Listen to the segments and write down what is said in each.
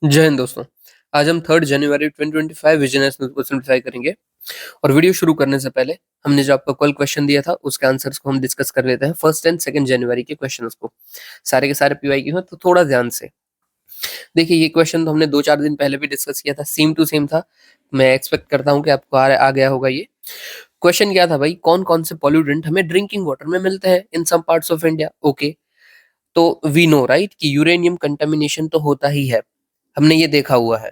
जय हिंद दोस्तों। आज हम 3 जनवरी 2025 विजन नेशनल को सिम्प्लीफाई करेंगे और वीडियो शुरू करने से पहले हमने जो आपको कल क्वेश्चन दिया था उसके आंसर्स को हम डिस्कस कर लेते हैं। फर्स्ट एंड सेकंड जनवरी के क्वेश्चंस को सारे के सारे पीवाईक्यू हैं तो थोड़ा ध्यान से देखिए। ये क्वेश्चन तो हमने 2-4 दिन पहले भी डिस्कस किया था, सेम टू सेम था। मैं एक्सपेक्ट करता हूँ कि आपको आ गया होगा। ये क्वेश्चन क्या था भाई, कौन कौन से पॉल्यूटेंट हमें ड्रिंकिंग वाटर में मिलते हैं in some parts of India. Okay, तो वी नो राइट कि यूरेनियम कंटेमिनेशन तो होता ही है, हमने ये देखा हुआ है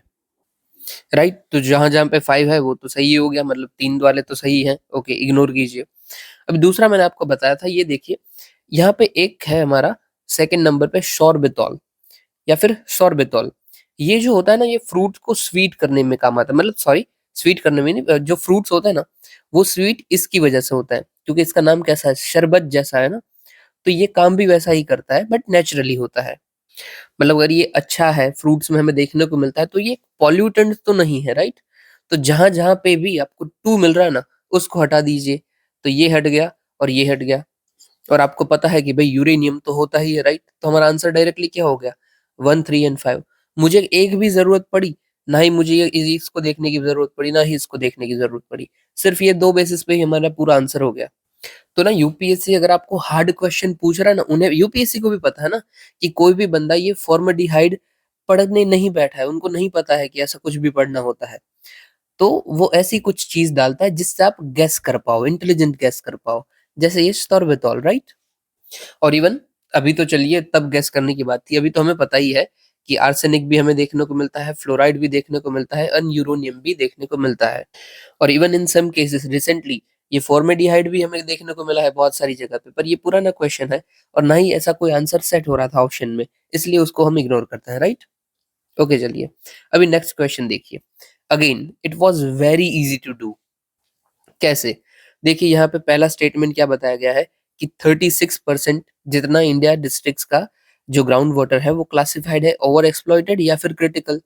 राइट। तो जहां जहां पे 5 है वो तो सही हो गया, मतलब 3 वाले तो सही है। ओके, इग्नोर कीजिए। अब दूसरा मैंने आपको बताया था, ये देखिए यहाँ पे एक है हमारा सेकंड नंबर पे शॉर्बिटॉल या फिर सॉर्बिटॉल। ये जो होता है ना, ये फ्रूट को स्वीट करने में काम आता है, मतलब सॉरी, स्वीट करने में नहीं, जो फ्रूट्स होता है ना वो स्वीट इसकी वजह से होता है क्योंकि इसका नाम कैसा है, शरबत जैसा है ना। तो ये काम भी वैसा ही करता है बट नेचुरली होता है। मतलब अगर ये अच्छा है, फ्रूट्स में हमें देखने को मिलता है, तो ये पॉल्यूटेंट तो नहीं है राइट। तो जहां जहां पे भी आपको 2 मिल रहा है ना, उसको हटा दीजिए। तो ये हट गया और ये हट गया। और आपको पता है कि भाई यूरेनियम तो होता ही है राइट। तो हमारा आंसर डायरेक्टली क्या हो गया, 1, 3 एंड 5। मुझे एक भी जरूरत पड़ी ना, ही मुझे ये इसको देखने की जरूरत पड़ी ना ही इसको देखने की जरूरत पड़ी। सिर्फ ये 2 बेसिस पे ही हमारा पूरा आंसर हो गया। तो ना यूपीएससी अगर आपको हार्ड क्वेश्चन पूछ रहा है ना, उन्हें यूपीएससी को भी पता है ना कि कोई भी बंदा ये फॉर्मल्डिहाइड पढ़ने नहीं बैठा है, उनको नहीं पता है कि ऐसा कुछ भी पढ़ना होता है। तो वो ऐसी कुछ चीज डालता है जिससे आप गैस कर पाओ, इंटेलिजेंट गैस कर पाओ, जैसे ये स्टॉर्बिटॉल राइट। और इवन अभी तो चलिए, तब गैस करने की बात थी, अभी तो हमें पता ही है कि आर्सेनिक भी हमें देखने को मिलता है, फ्लोराइड भी देखने को मिलता है, और यूरोनियम भी देखने को मिलता है। और even in some cases recently ये फॉर्मेडिहाइड भी हमें देखने को मिला है बहुत सारी जगह पे। पर ये पुराना क्वेश्चन है और ना ही ऐसा कोई आंसर सेट हो रहा था ऑप्शन में, इसलिए उसको हम इग्नोर करते हैं राइट। ओके चलिए, अभी नेक्स्ट क्वेश्चन देखिए। Again it was very easy to do. कैसे, देखिए यहाँ पे पहला स्टेटमेंट क्या बताया गया है कि 36% जितना इंडिया डिस्ट्रिक्ट्स का जो ग्राउंड वाटर है वो क्लासिफाइड है ओवर एक्सप्लॉइटेड या फिर क्रिटिकल।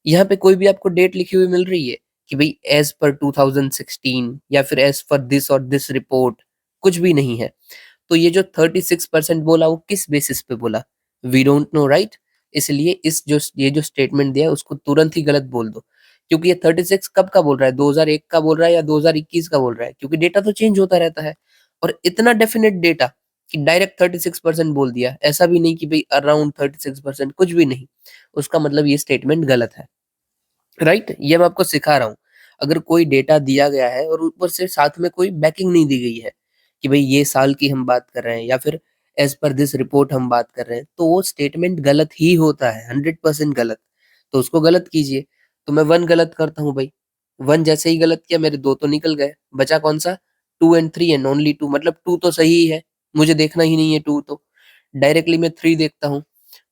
यहाँ पे कोई भी आपको डेट लिखी हुई मिल रही है कि भाई एज पर 2016 या फिर एज पर दिस और दिस रिपोर्ट, कुछ भी नहीं है। तो ये जो 36% बोला वो किस बेसिस पे बोला, वी डोंट नो राइट। इसलिए इस जो ये जो स्टेटमेंट दिया है उसको तुरंत ही गलत बोल दो, क्योंकि ये 36 कब का बोल रहा है, 2001 का बोल रहा है या 2021 का बोल रहा है, क्योंकि डेटा तो चेंज होता रहता है। और इतना डेफिनेट डेटा कि डायरेक्ट 36% बोल दिया, ऐसा भी नहीं कि भाई अराउंड 36%, कुछ भी नहीं। उसका मतलब ये स्टेटमेंट गलत है राइट। ये मैं आपको सिखा रहा हूँ। अगर कोई डेटा दिया गया है और ऊपर से साथ में कोई बैकिंग नहीं दी गई है कि भाई ये साल की हम बात कर रहे हैं या फिर एज पर दिस रिपोर्ट हम बात कर रहे हैं, तो वो स्टेटमेंट गलत ही होता है, 100% गलत। तो उसको गलत कीजिए। तो मैं 1 गलत करता हूँ भाई, 1 जैसे ही गलत किया मेरे 2 तो निकल गए, बचा कौन सा, 2 एंड 3 एंड ओनली 2, मतलब 2 तो सही ही है, मुझे देखना ही नहीं है 2 तो। डायरेक्टली मैं 3 देखता हूँ।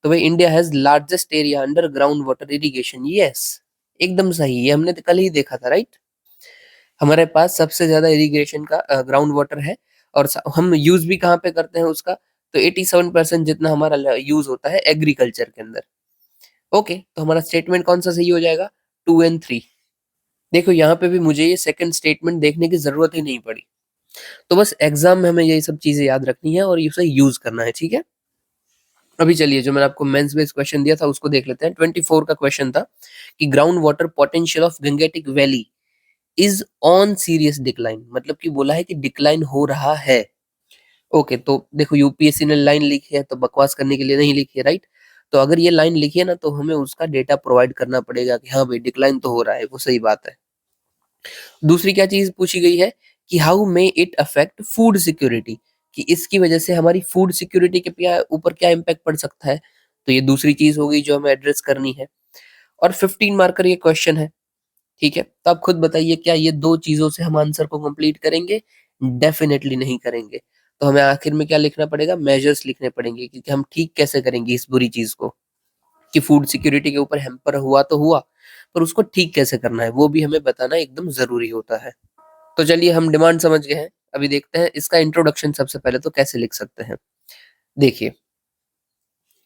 तो भाई India has largest area under ground water irrigation, yes, एकदम सही। ये हमने तो कल ही देखा था राइट। हमारे पास सबसे ज्यादा इरिगेशन का ग्राउंड वाटर है। और हम यूज भी कहाँ पे करते हैं उसका, तो 87% जितना हमारा यूज होता है एग्रीकल्चर के अंदर। ओके, तो हमारा स्टेटमेंट कौन सा सही हो जाएगा, 2 एंड 3। देखो यहाँ पे भी मुझे ये सेकंड स्टेटमेंट देखने की जरूरत ही नहीं पड़ी। तो बस एग्जाम में हमें ये सब चीजें याद रखनी है और इसे यूज करना है, ठीक है। अभी चलिए, जो मैंने आपको मेंस बेस्ड क्वेश्चन दिया था उसको देख लेते हैं। 24 का क्वेश्चन था कि ground water potential of Gangetic valley is on serious decline, मतलब कि बोला है कि डिक्लाइन हो रहा है। ओके, तो देखो यूपीएससी ने लाइन लिखी है तो बकवास करने के लिए नहीं लिखी है राइट। तो अगर ये लाइन लिखी है ना, तो हमें उसका डेटा प्रोवाइड करना पड़ेगा कि हाँ भाई डिक्लाइन तो हो रहा है, वो सही बात है। दूसरी क्या चीज पूछी गई है कि how may it affect food security, कि इसकी वजह से हमारी फूड सिक्योरिटी के ऊपर क्या इम्पैक्ट पड़ सकता है। तो ये दूसरी चीज हो गई जो हमें एड्रेस करनी है। और 15 मार्कर ये क्वेश्चन है, ठीक है। तो आप खुद बताइए, क्या ये 2 चीजों से हम आंसर को कंप्लीट करेंगे, डेफिनेटली नहीं करेंगे। तो हमें आखिर में क्या लिखना पड़ेगा, मेजर्स लिखने पड़ेंगे, क्योंकि हम ठीक कैसे करेंगे इस बुरी चीज को, कि फूड सिक्योरिटी के ऊपर हैम्पर हुआ तो हुआ, पर उसको ठीक कैसे करना है वो भी हमें बताना एकदम जरूरी होता है। तो चलिए, हम डिमांड समझ गए हैं। अभी देखते हैं इसका इंट्रोडक्शन सबसे पहले तो कैसे लिख सकते हैं। देखिए,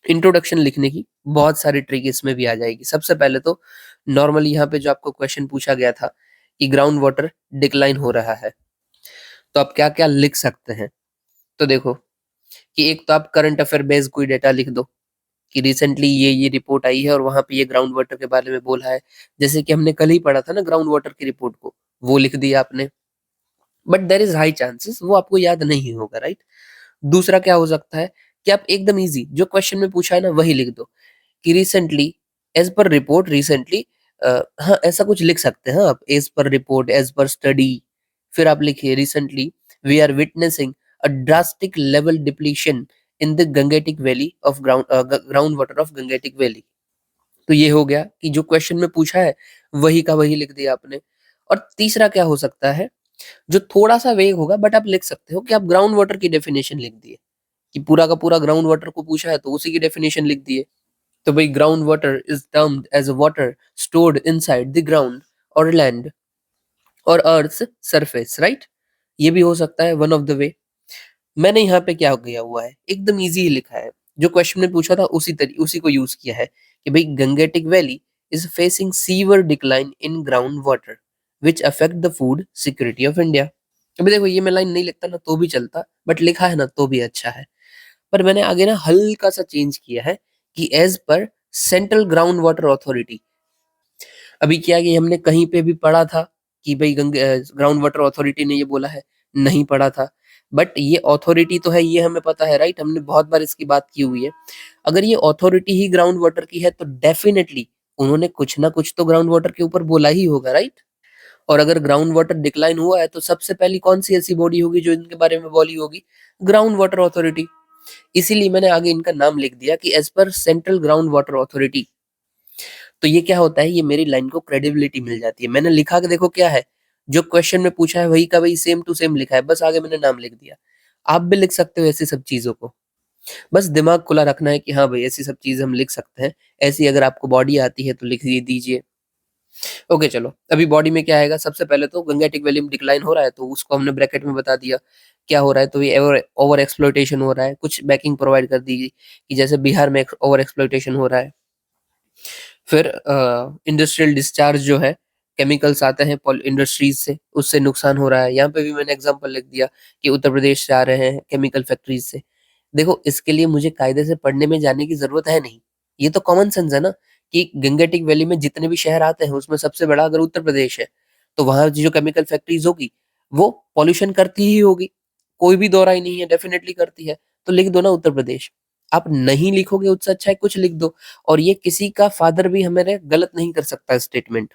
इंट्रोडक्शन लिखने की बहुत सारी ट्रिक इसमें भी आ जाएगी। सबसे पहले तो नॉर्मली यहाँ पे जो आपको क्वेश्चन पूछा गया था कि ग्राउंड वाटर डिक्लाइन हो रहा है, तो आप क्या क्या लिख सकते हैं। तो देखो कि एक तो आप करंट अफेयर बेस्ड कोई डेटा लिख दो कि रिसेंटली ये रिपोर्ट आई है और वहाँ पे ये ग्राउंड वाटर के बारे में बोला है। जैसे कि हमने कल ही पढ़ा था ना ग्राउंड वाटर की रिपोर्ट को, वो लिख दिया आपने। But there is high chances वो आपको याद नहीं होगा, राइट? दूसरा क्या हो सकता है कि आप एकदम ईज़ी जो क्वेश्चन में पूछा है ना वही लिख दो कि recently as per report recently हाँ, ऐसा कुछ लिख सकते हैं आप as per report, as per study. फिर आप लिखिए recently we are witnessing a drastic level depletion in the Gangetic valley of ground water of Gangetic valley. तो ये हो गया कि जो क्वेश्चन में पूछा है वही का वही लिख दिया आपने। और तीसरा क्या हो सकता है जो थोड़ा-सा वेग होगा बट आप लिख सकते हो कि आप ग्राउंड वाटर की डेफिनेशन लिख दिए, कि पूरा का पूरा ग्राउंड वाटर को पूछा है तो उसी की डेफिनेशन लिख दिए। तो भाई ground water is termed as a water stored inside the ground और लैंड और अर्थ सरफेस, राइट? ये भी हो सकता है वन ऑफ द वे। मैंने यहाँ पे क्या किया हुआ है, एकदम ईज़ी ही लिखा है। जो क्वेश्चन में पूछा था उसी को यूज़ किया है कि भाई Gangetic valley is facing severe decline in ground water which affect the food security of India. अभी देखो ये मैं लाइन नहीं लिखता ना तो भी चलता, बट लिखा है ना तो भी अच्छा है। पर मैंने आगे ना हल्का-सा चेंज किया है कि as per central ground water authority. अभी क्या है कि हमने कहीं पे भी पढ़ा था कि भाई ग्राउंड वाटर अथॉरिटी ने ये बोला है, नहीं पढ़ा था। बट ये अथॉरिटी तो है ये हमें पता है, राइट? हमने बहुत बार इसकी बात की हुई है। अगर ये अथॉरिटी ही ग्राउंड वाटर की है तो डेफिनिटली उन्होंने कुछ ना कुछ तो ग्राउंड वाटर के ऊपर बोला ही होगा, राइट? और अगर ग्राउंड वाटर डिक्लाइन हुआ है तो सबसे पहली कौन-सी ऐसी बॉडी होगी जो इनके बारे में बोली होगी? Ground water authority. इसीलिए मैंने आगे इनका नाम लिख दिया कि as per central ground water authority. तो ये क्या होता है, ये मेरी लाइन को क्रेडिबिलिटी मिल जाती है। मैंने लिखा के देखो क्या है, जो क्वेश्चन में पूछा है वही का वही सेम टू सेम लिखा है, बस आगे मैंने नाम लिख दिया। आप भी लिख सकते हो ऐसी सब चीज़ों को। बस दिमाग खुला रखना है कि हाँ भाई, ऐसी सब चीज़ें हम लिख सकते हैं। ऐसी अगर आपको बॉडी आती है तो लिख ही दीजिए। ओके चलो, अभी बॉडी में क्या आएगा, सबसे पहले तो गंगेटिक वैल्यूम डिक्लाइन हो रहा है तो उसको हमने ब्रैकेट में बता दिया। क्या हो रहा है, तो ये ओवर ओवर एक्सप्लॉइटेशन हो रहा है। कुछ बैकिंग प्रोवाइड कर दी कि जैसे बिहार में ओवर एक्सप्लॉइटेशन हो रहा है। फिर इंडस्ट्रियल डिस्चार्ज जो है, केमिकल्स आते हैं पॉल इंडस्ट्रीज़ से, उससे नुकसान हो रहा है। यहाँ पे भी मैंने एग्ज़ाम्पल लिख दिया कि उत्तर प्रदेश से आ रहे हैं केमिकल फैक्ट्रीज़ से। देखो इसके लिए मुझे कायदे से पढ़ने में जाने की ज़रूरत है नहीं। ये तो कॉमन सेंस है ना कि गंगेटिक वैली में जितने भी शहर आते हैं उसमें सबसे बड़ा अगर उत्तर प्रदेश है, तो वहाँ जो केमिकल फैक्ट्रीज़ होगी, वो पॉल्यूशन करती ही होगी। कोई भी दो राय नहीं है, डेफ़िनेटली करती है। तो लिख दो ना उत्तर प्रदेश। आप नहीं लिखोगे उससे अच्छा है कुछ लिख दो। और ये किसी का फादर भी हमारे गलत नहीं कर सकता स्टेटमेंट,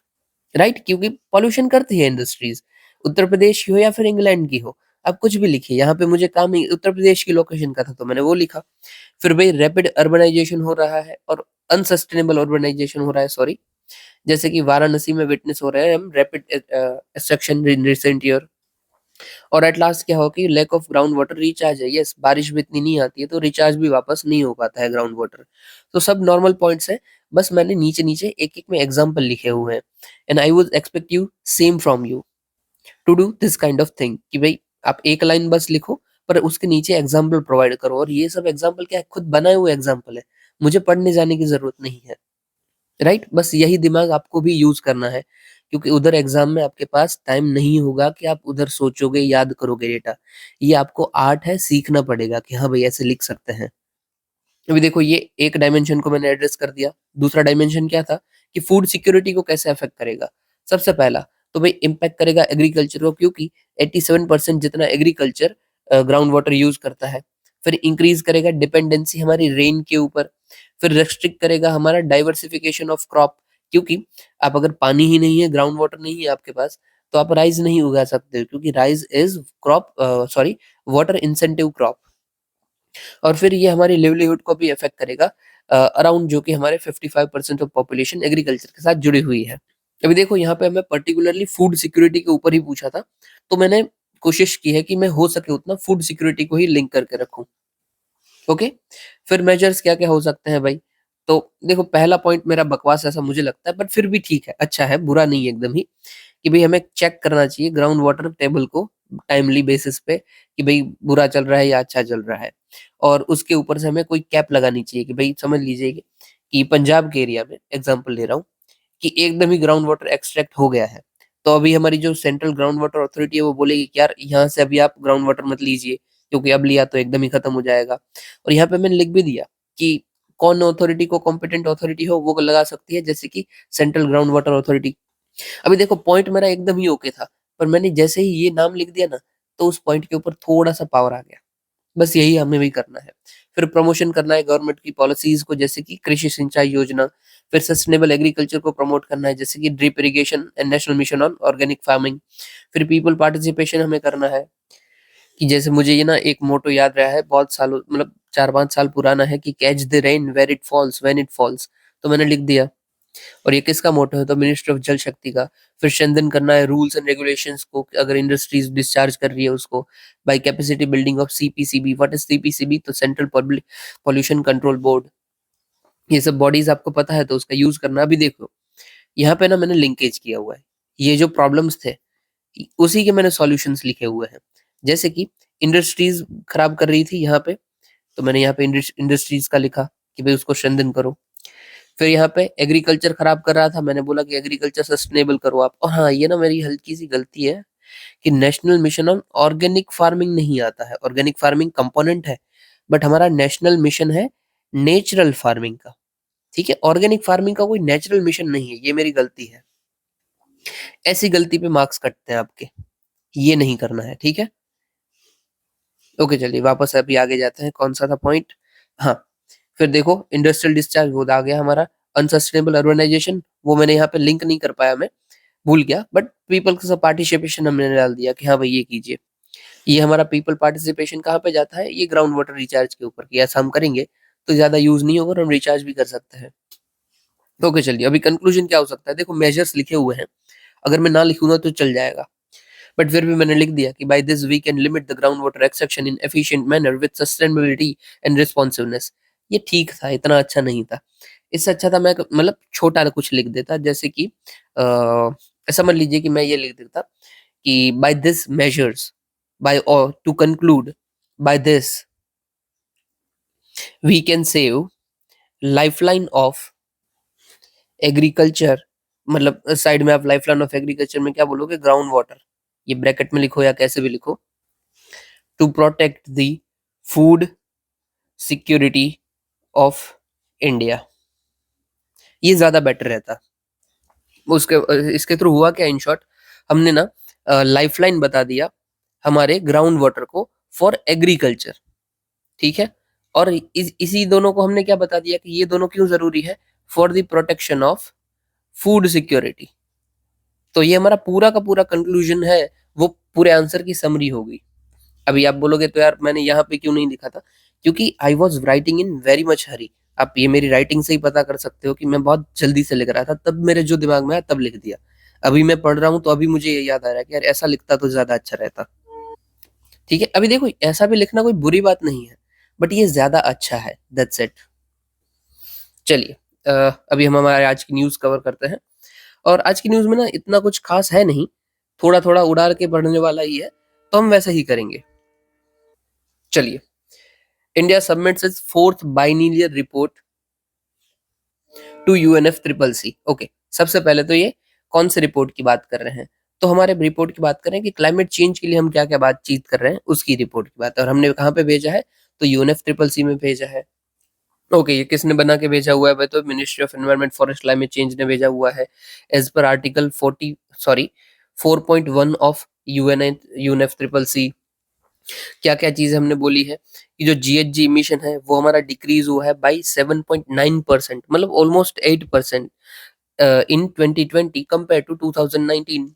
राइट? क्योंकि पॉल्यूशन करती है इंडस्ट्रीज, उत्तर प्रदेश की हो या फिर इंग्लैंड की हो। आप कुछ भी लिखिए, यहाँ पे मुझे काम ही उत्तर प्रदेश की लोकेशन का था तो मैंने वो लिखा। फिर भाई रैपिड अर्बनाइजेशन हो रहा है और अनसस्टेनेबल अर्बनाइजेशन हो रहा है, सॉरी। जैसे कि वाराणसी में विटनेस हो रहे हैं हम rapid extraction in recent year. और एट लास्ट क्या हो कि lack of ground water recharge है। यस, बारिश भी इतनी नहीं आती है तो रिचार्ज भी वापस नहीं हो पाता है ग्राउंड वाटर। तो सब नॉर्मल पॉइंट्स हैं, बस मैंने नीचे-नीचे एक-एक में एग्जांपल लिखे हुए हैं। And I would expect you same from you to do this kind of thing कि भाई आप एक लाइन बस लिखो पर उसके नीचे एग्जांपल प्रोवाइड करो। और ये सब एग्जांपल क्या है, खुद बनाए हुए एग्जांपल है। मुझे पढ़ने जाने की ज़रूरत नहीं है। राइट? बस यही दिमाग आपको भी यूज़ करना है, क्योंकि उधर एग्ज़ाम में आपके पास टाइम नहीं होगा कि आप उधर सोचोगे, याद करोगे डेटा। ये आपको आर्ट है, सीखना पड़ेगा कि हाँ भाई ऐसे लिख सकते हैं। अभी देखो ये एक डायमेंशन को मैंने एड्रेस कर दिया। दूसरा डायमेंशन क्या था कि फूड सिक्योरिटी को कैसे अफ़ेक्ट करेगा। सबसे पहला तो भई इम्पैक्ट करेगा एग्रीकल्चर को, क्योंकि 87% जितना एग्रीकल्चर ग्राउंड वाटर यूज़ करता है। फिर इंक्रीज़ करेगा डिपेंडेंसी हमारी रेन के ऊपर। फिर रेस्ट्रिक्ट करेगा हमारा डाइवर्सिफिकेशन ऑफ क्रॉप, क्योंकि आप अगर पानी ही नहीं है, ग्राउंड वाटर नहीं है आपके पास, तो आप राइस नहीं उगा सकते, क्योंकि rice is water incentive crop. और फिर ये हमारी लिवलीहुड को भी अफेक्ट करेगा अराउंड, जो कि हमारे 55% ऑफ पॉपुलेशन एग्रीकल्चर के साथ जुड़ी हुई है। अभी देखो यहाँ पे हमें पर्टिकुलरली फूड सिक्योरिटी के ऊपर ही पूछा था, तो मैंने कोशिश की है कि मैं हो सके उतना फूड सिक्योरिटी को ही लिंक करके रखूँ। ओके? फिर मेजर्स क्या-क्या हो सकते हैं भाई? तो देखो पहला पॉइंट मेरा बकवास ऐसा मुझे लगता है, बट फिर भी ठीक है, अच्छा है, बुरा नहीं है एकदम ही, कि भई हमें चेक करना चाहिए ग्राउंड वाटर टेबल को टाइमली बेसिस पे कि भई बुरा चल रहा है या अच्छा चल रहा है। और उसके ऊपर से हमें कोई कैप लगानी चाहिए कि भई समझ लीजिए कि पंजाब के एरिया में एग्ज़ाम्पल ले रहा हूँ कि एकदम ही ग्राउंड वाटर एक्सट्रैक्ट हो गया है। तो अभी हमारी जो सेंट्रल ग्राउंड वाटर अथॉरिटी है वो बोलेगी कि यार यहाँ से अभी आप ग्राउंड वाटर मत लीजिए, क्योंकि अब लिया तो एकदम ही खत्म हो जाएगा। और यहाँ पे मैंने लिख भी दिया कि कौन अथॉरिटी को कॉम्पिटेंट अथॉरिटी हो वो लगा सकती है, जैसे कि सेंट्रल ग्राउंड वाटर अथॉरिटी। अभी देखो पॉइंट मेरा एकदम ही ओके था, पर मैंने जैसे ही ये नाम लिख दिया ना, तो उस पॉइंट के ऊपर थोड़ा सा पावर आ गया। बस यही हमें भी करना है। फिर प्रमोशन करना है गवर्नमेंट की पॉलिसीज को, जैसे कि कृषि सिंचाई योजना। फिर सस्टेनेबल एग्रीकल्चर को प्रमोट करना है, जैसे कि drip irrigation and national mission on organic farming. फिर पीपल पार्टिसिपेशन हमें करना है, कि जैसे मुझे ये ना एक मोटो याद रहा है बहुत सालों, मतलब 4-5 साल पुराना है, कि catch the rain where it falls when it falls. तो मैंने लिख दिया। और ये किसका मोटो है? तो मिनिस्ट्री ऑफ जल शक्ति का। फिर स्ट्रेंथन करना है रूल्स एंड रेगुलेशंस को, कि अगर इंडस्ट्रीज डिस्चार्ज कर रही है उसको, by capacity building of CPCB. What is CPCB? तो central public pollution control board. ये सब बॉडीज आपको पता है, तो उसका यूज करना। अभी देखो यहाँ पे ना मैंने लिंकेज किया हुआ है, ये जो प्रॉब्लम्स थे उसी के मैंने सॉल्यूशंस लिखे हुए हैं। जैसे कि इंडस्ट्रीज खराब कर रही थी यहाँ पे, तो मैंने यहाँ पे इंडस्ट्रीज का लिखा कि भाई उसको स्ट्रेंथन करो। फिर यहाँ पे एग्रीकल्चर खराब कर रहा था, मैंने बोला कि एग्रीकल्चर सस्टेनेबल करो आप। और हाँ, ये ना मेरी हल्की सी गलती है कि national mission on organic farming नहीं आता है। ऑर्गेनिक फार्मिंग कंपोनेंट है, बट हमारा नेशनल मिशन है नेचुरल फार्मिंग का। ठीक है, ऑर्गेनिक फार्मिंग का कोई नेचुरल मिशन नहीं है, ये मेरी गलती है। ऐसी गलती पे मार्क्स कटते हैं आपके, ये नहीं करना है, ठीक है। ओके चलिए वापस अभी आगे जाते हैं। कौन सा था पॉइंट? हाँ, फिर देखो इंडस्ट्रियल डिस्चार्ज वो आ गया हमारा। अनसस्टेनेबल अर्बनाइजेशन वो मैंने यहाँ पे लिंक नहीं कर पाया, मैं भूल गया, बट पीपल का पार्टिसिपेशन हमने डाल दिया कि हाँ भाई ये कीजिए। ये हमारा पीपल पार्टिसिपेशन कहाँ पे जाता है? ये ग्राउंड वाटर रिचार्ज के ऊपर, कि ऐसा हम करेंगे तो ज्यादा यूज नहीं होगा और हम रिचार्ज भी कर सकते हैं। ओके चलिए, अभी कंक्लूजन क्या हो सकता है? देखो मेजर्स लिखे हुए हैं, अगर मैं ना लिखूंगा तो चल जाएगा, बट फिर भी मैंने लिख दिया कि by this we can limit the ground water extraction in efficient manner with sustainability and responsiveness. ये ठीक था, इतना अच्छा नहीं था। इससे अच्छा था मैं मतलब छोटा कुछ लिख देता, जैसे कि समझ लीजिए कि मैं ये लिख देता कि बाय दिस मेजर्स, बाय और to conclude, by this we can save lifeline of agriculture. मतलब साइड में आप लाइफलाइन ऑफ एग्रीकल्चर में क्या बोलोगे? Ground water. ये ब्रैकेट में लिखो या कैसे भी लिखो। To protect the food security of India, ये ज्यादा बेटर रहता। उसके इसके थ्रू हुआ क्या? इन शॉर्ट हमने ना लाइफलाइन बता दिया हमारे ग्राउंड वाटर को फॉर एग्रीकल्चर, ठीक है। और इसी दोनों को हमने क्या बता दिया कि ये दोनों क्यों जरूरी है? For the protection of food security. तो ये हमारा पूरा का पूरा कंक्लूजन है, वो पूरे आंसर की समरी होगी। अभी आप बोलोगे तो यार मैंने यहाँ पे क्यों नहीं लिखा था? क्योंकि I was writing in very much hurry. आप ये मेरी राइटिंग से ही पता कर सकते हो कि मैं बहुत जल्दी से लिख रहा था, तब मेरे जो दिमाग में आया तब लिख दिया। अभी मैं पढ़ रहा हूँ तो अभी मुझे ये याद आ रहा है कि यार ऐसा लिखता तो ज्यादा अच्छा रहता। ठीक है, अभी देखो ऐसा भी लिखना कोई बुरी बात नहीं है, बट ये ज्यादा अच्छा है, दैट्स इट। चलिए अभी हम हमारे आज की न्यूज कवर करते हैं। और आज की न्यूज में ना इतना कुछ खास है नहीं, थोड़ा थोड़ा उड़ार के पढ़ने वाला ही है, तो हम वैसा ही करेंगे। चलिए, India submits its fourth binomial report to UNF triple C. Okay, सबसे पहले तो ये कौन से रिपोर्ट की बात कर रहे हैं? तो हमारे रिपोर्ट की बात करें कि क्लाइमेट चेंज के लिए हम क्या क्या बातचीत कर रहे हैं, उसकी रिपोर्ट की बात है। और हमने कहाँ पे भेजा है? तो यूएनएफ ट्रिपल सी में भेजा है। ओके, ये किसने बना के भेजा हुआ है? भाई तो ministry of environment forest climate change ने भेजा हुआ है, as per article 4.1 of UNF triple C. क्या क्या चीजें हमने बोली है कि जो जीएचजी इमिशन है वो हमारा डिक्रीज हुआ है बाई 7.9%, मतलब ऑलमोस्ट 8% इन 2020 कंपेयर टू 2019।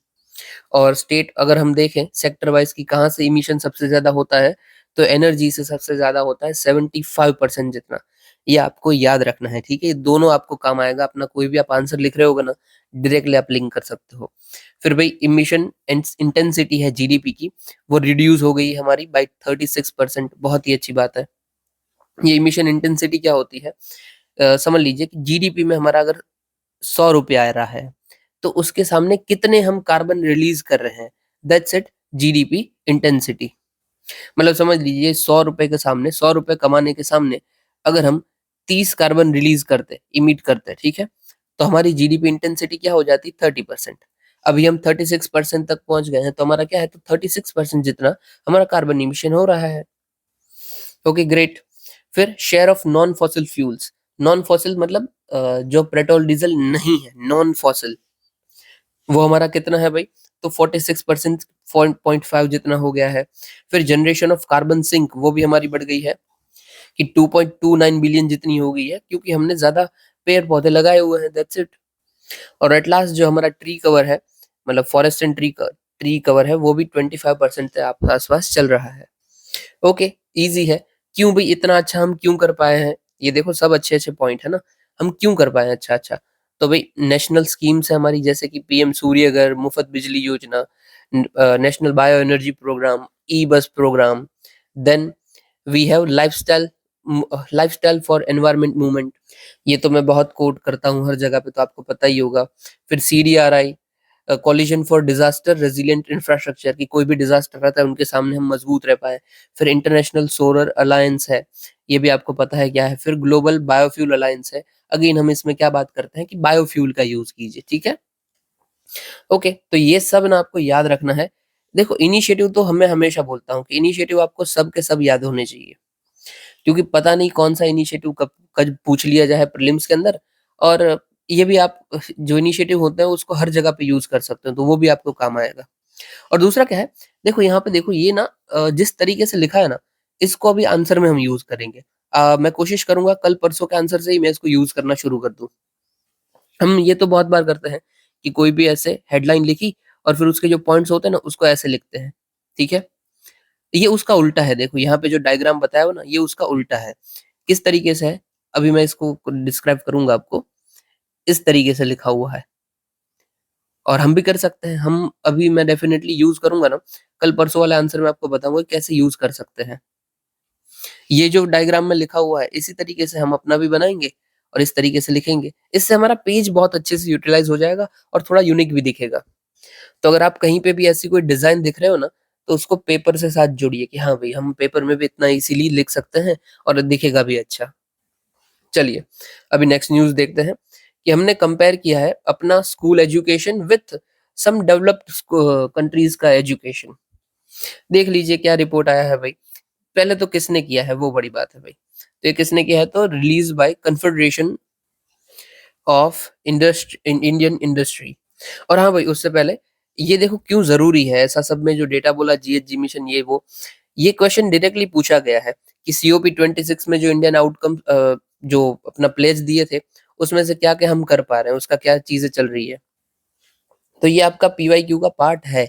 और स्टेट अगर हम देखें सेक्टर वाइज की कहाँ से इमिशन सबसे ज्यादा होता है, तो एनर्जी से सबसे ज्यादा होता है 75% जितना। ये आपको याद रखना है, ठीक है। ये दोनों आपको काम आएगा, अपना कोई भी आप आंसर लिख रहे होगा ना, डायरेक्टली आप लिंक कर सकते हो। फिर भाई इमिशन इंटेंसिटी है जीडीपी की, वो रिड्यूस हो गई हमारी बाई 36%, बहुत ही अच्छी बात है। ये इमिशन इंटेंसिटी क्या होती है? समझ लीजिए कि जीडीपी में हमारा अगर 100 रुपये आ रहा है, तो उसके सामने कितने हम कार्बन रिलीज कर रहे हैं, दैट्स इट, जीडीपी इंटेंसिटी। मतलब समझ लीजिए 100 रुपए के सामने, 100 रुपए कमाने के सामने अगर हम 30 कार्बन रिलीज करते, इमिट करते, ठीक है, तो हमारी जीडीपी इंटेंसिटी क्या हो जाती? 30%। अभी हम 36% तक पहुंच गए हैं, तो हमारा क्या है? तो 36% जितना हमारा कार्बन इमिशन हो रहा है। Okay great. फिर share of non fossil fuels, non fossil मतलब जो पेट्रोल डीजल नहीं है, नॉन फॉसिल, वो हमारा कितना है भाई? तो 46% 0.5 जितना हो गया है। फिर जनरेशन ऑफ कार्बन सिंक वो भी हमारी बढ़ गई है कि 2.29 बिलियन जितनी हो गई है, क्योंकि हमने ज्यादा पेड़ पौधे लगाए हुए हैं, दैट्स इट। और एट लास्ट जो हमारा ट्री कवर है, मतलब फॉरेस्ट एंड ट्री कवर है, वो भी 25% के आसपास चल रहा है। ओके, इजी है। क्यों भाई इतना अच्छा हम क्यों कर पाए हैं? ये देखो सब अच्छे अच्छे पॉइंट है ना, हम क्यों कर पाए हैं अच्छा अच्छा। तो भाई नेशनल स्कीम्स है हमारी, जैसे कि पीएम सूर्यघर, मुफ्त बिजली योजना, national bio energy programme, E bus programme, then we have lifestyle for environment movement. ये तो मैं बहुत कोट करता हूँ हर जगह पे, तो आपको पता ही होगा। फिर CDRI, collision for disaster resilient infrastructure, की कोई भी डिजास्टर रहता है उनके सामने हम मजबूत रह पाए। फिर इंटरनेशनल सोलर अलायंस है, ये भी आपको पता है क्या है। फिर ग्लोबल बायोफ्यूल अलायंस है, अगेन हम इसमें क्या बात करते हैं कि बायोफ्यूल का यूज कीजिए, ठीक है। ओके, तो ये सब ना आपको याद रखना है। देखो इनिशिएटिव तो हमें हमेशा बोलता हूँ कि इनिशिएटिव आपको सब के सब याद होने चाहिए, क्योंकि पता नहीं कौन सा इनिशिएटिव कब कब पूछ लिया जाए प्रीलिम्स के अंदर। और ये भी आप जो इनिशिएटिव होते हैं उसको हर जगह पे यूज कर सकते हो, तो वो भी आपको काम आएगा। और दूसरा क्या है, देखो यहाँ पे देखो ये ना जिस तरीके से लिखा है ना, इसको अभी आंसर में हम यूज करेंगे। मैं कोशिश करूंगा कल परसों के आंसर से ही मैं इसको यूज करना शुरू कर दूं। हम ये तो बहुत बार करते हैं कि कोई भी ऐसे हेडलाइन लिखी और फिर उसके जो पॉइंट्स होते हैं ना उसको ऐसे लिखते हैं, ठीक है। ये उसका उल्टा है, देखो यहाँ पे जो डायग्राम बताया हो ना, ये उसका उल्टा है। किस तरीके से है, अभी मैं इसको डिस्क्राइब करूंगा आपको। इस तरीके से लिखा हुआ है, और हम भी कर सकते हैं। हम अभी मैं डेफिनेटली यूज करूंगा ना, कल परसों वाले आंसर में आपको बताऊंगा कैसे यूज कर सकते हैं। ये जो डायग्राम में लिखा हुआ है इसी तरीके से हम अपना भी बनाएंगे और इस तरीके से लिखेंगे। इससे हमारा पेज बहुत अच्छे से यूटिलाइज हो जाएगा और थोड़ा यूनिक भी दिखेगा। तो अगर आप कहीं पे भी ऐसी कोई डिजाइन दिख रहे हो ना, तो उसको पेपर से साथ जोड़िए कि हाँ भाई हम पेपर में भी इतना इजीली लिख सकते हैं और दिखेगा भी अच्छा। चलिए अभी नेक्स्ट न्यूज़ देखते हैं कि हमने कंपेयर किया है अपना school education with some developed countries का एजुकेशन। देख लीजिए क्या रिपोर्ट आया है भाई। पहले तो किसने किया है वो बड़ी बात है भाई। तो ये किसने किया है, तो release by confederation of Indian industry. और हाँ भाई उससे पहले ये देखो क्यों जरूरी है ऐसा सब में जो डेटा बोला, GHG मिशन ये वो। ये क्वेश्चन डायरेक्टली पूछा गया है कि COP26 में जो इंडियन आउटकम जो अपना प्लेज दिए थे उसमें से क्या क्या हम कर पा रहे हैं, उसका क्या चीजें चल रही है। तो ये आपका PYQ का पार्ट है।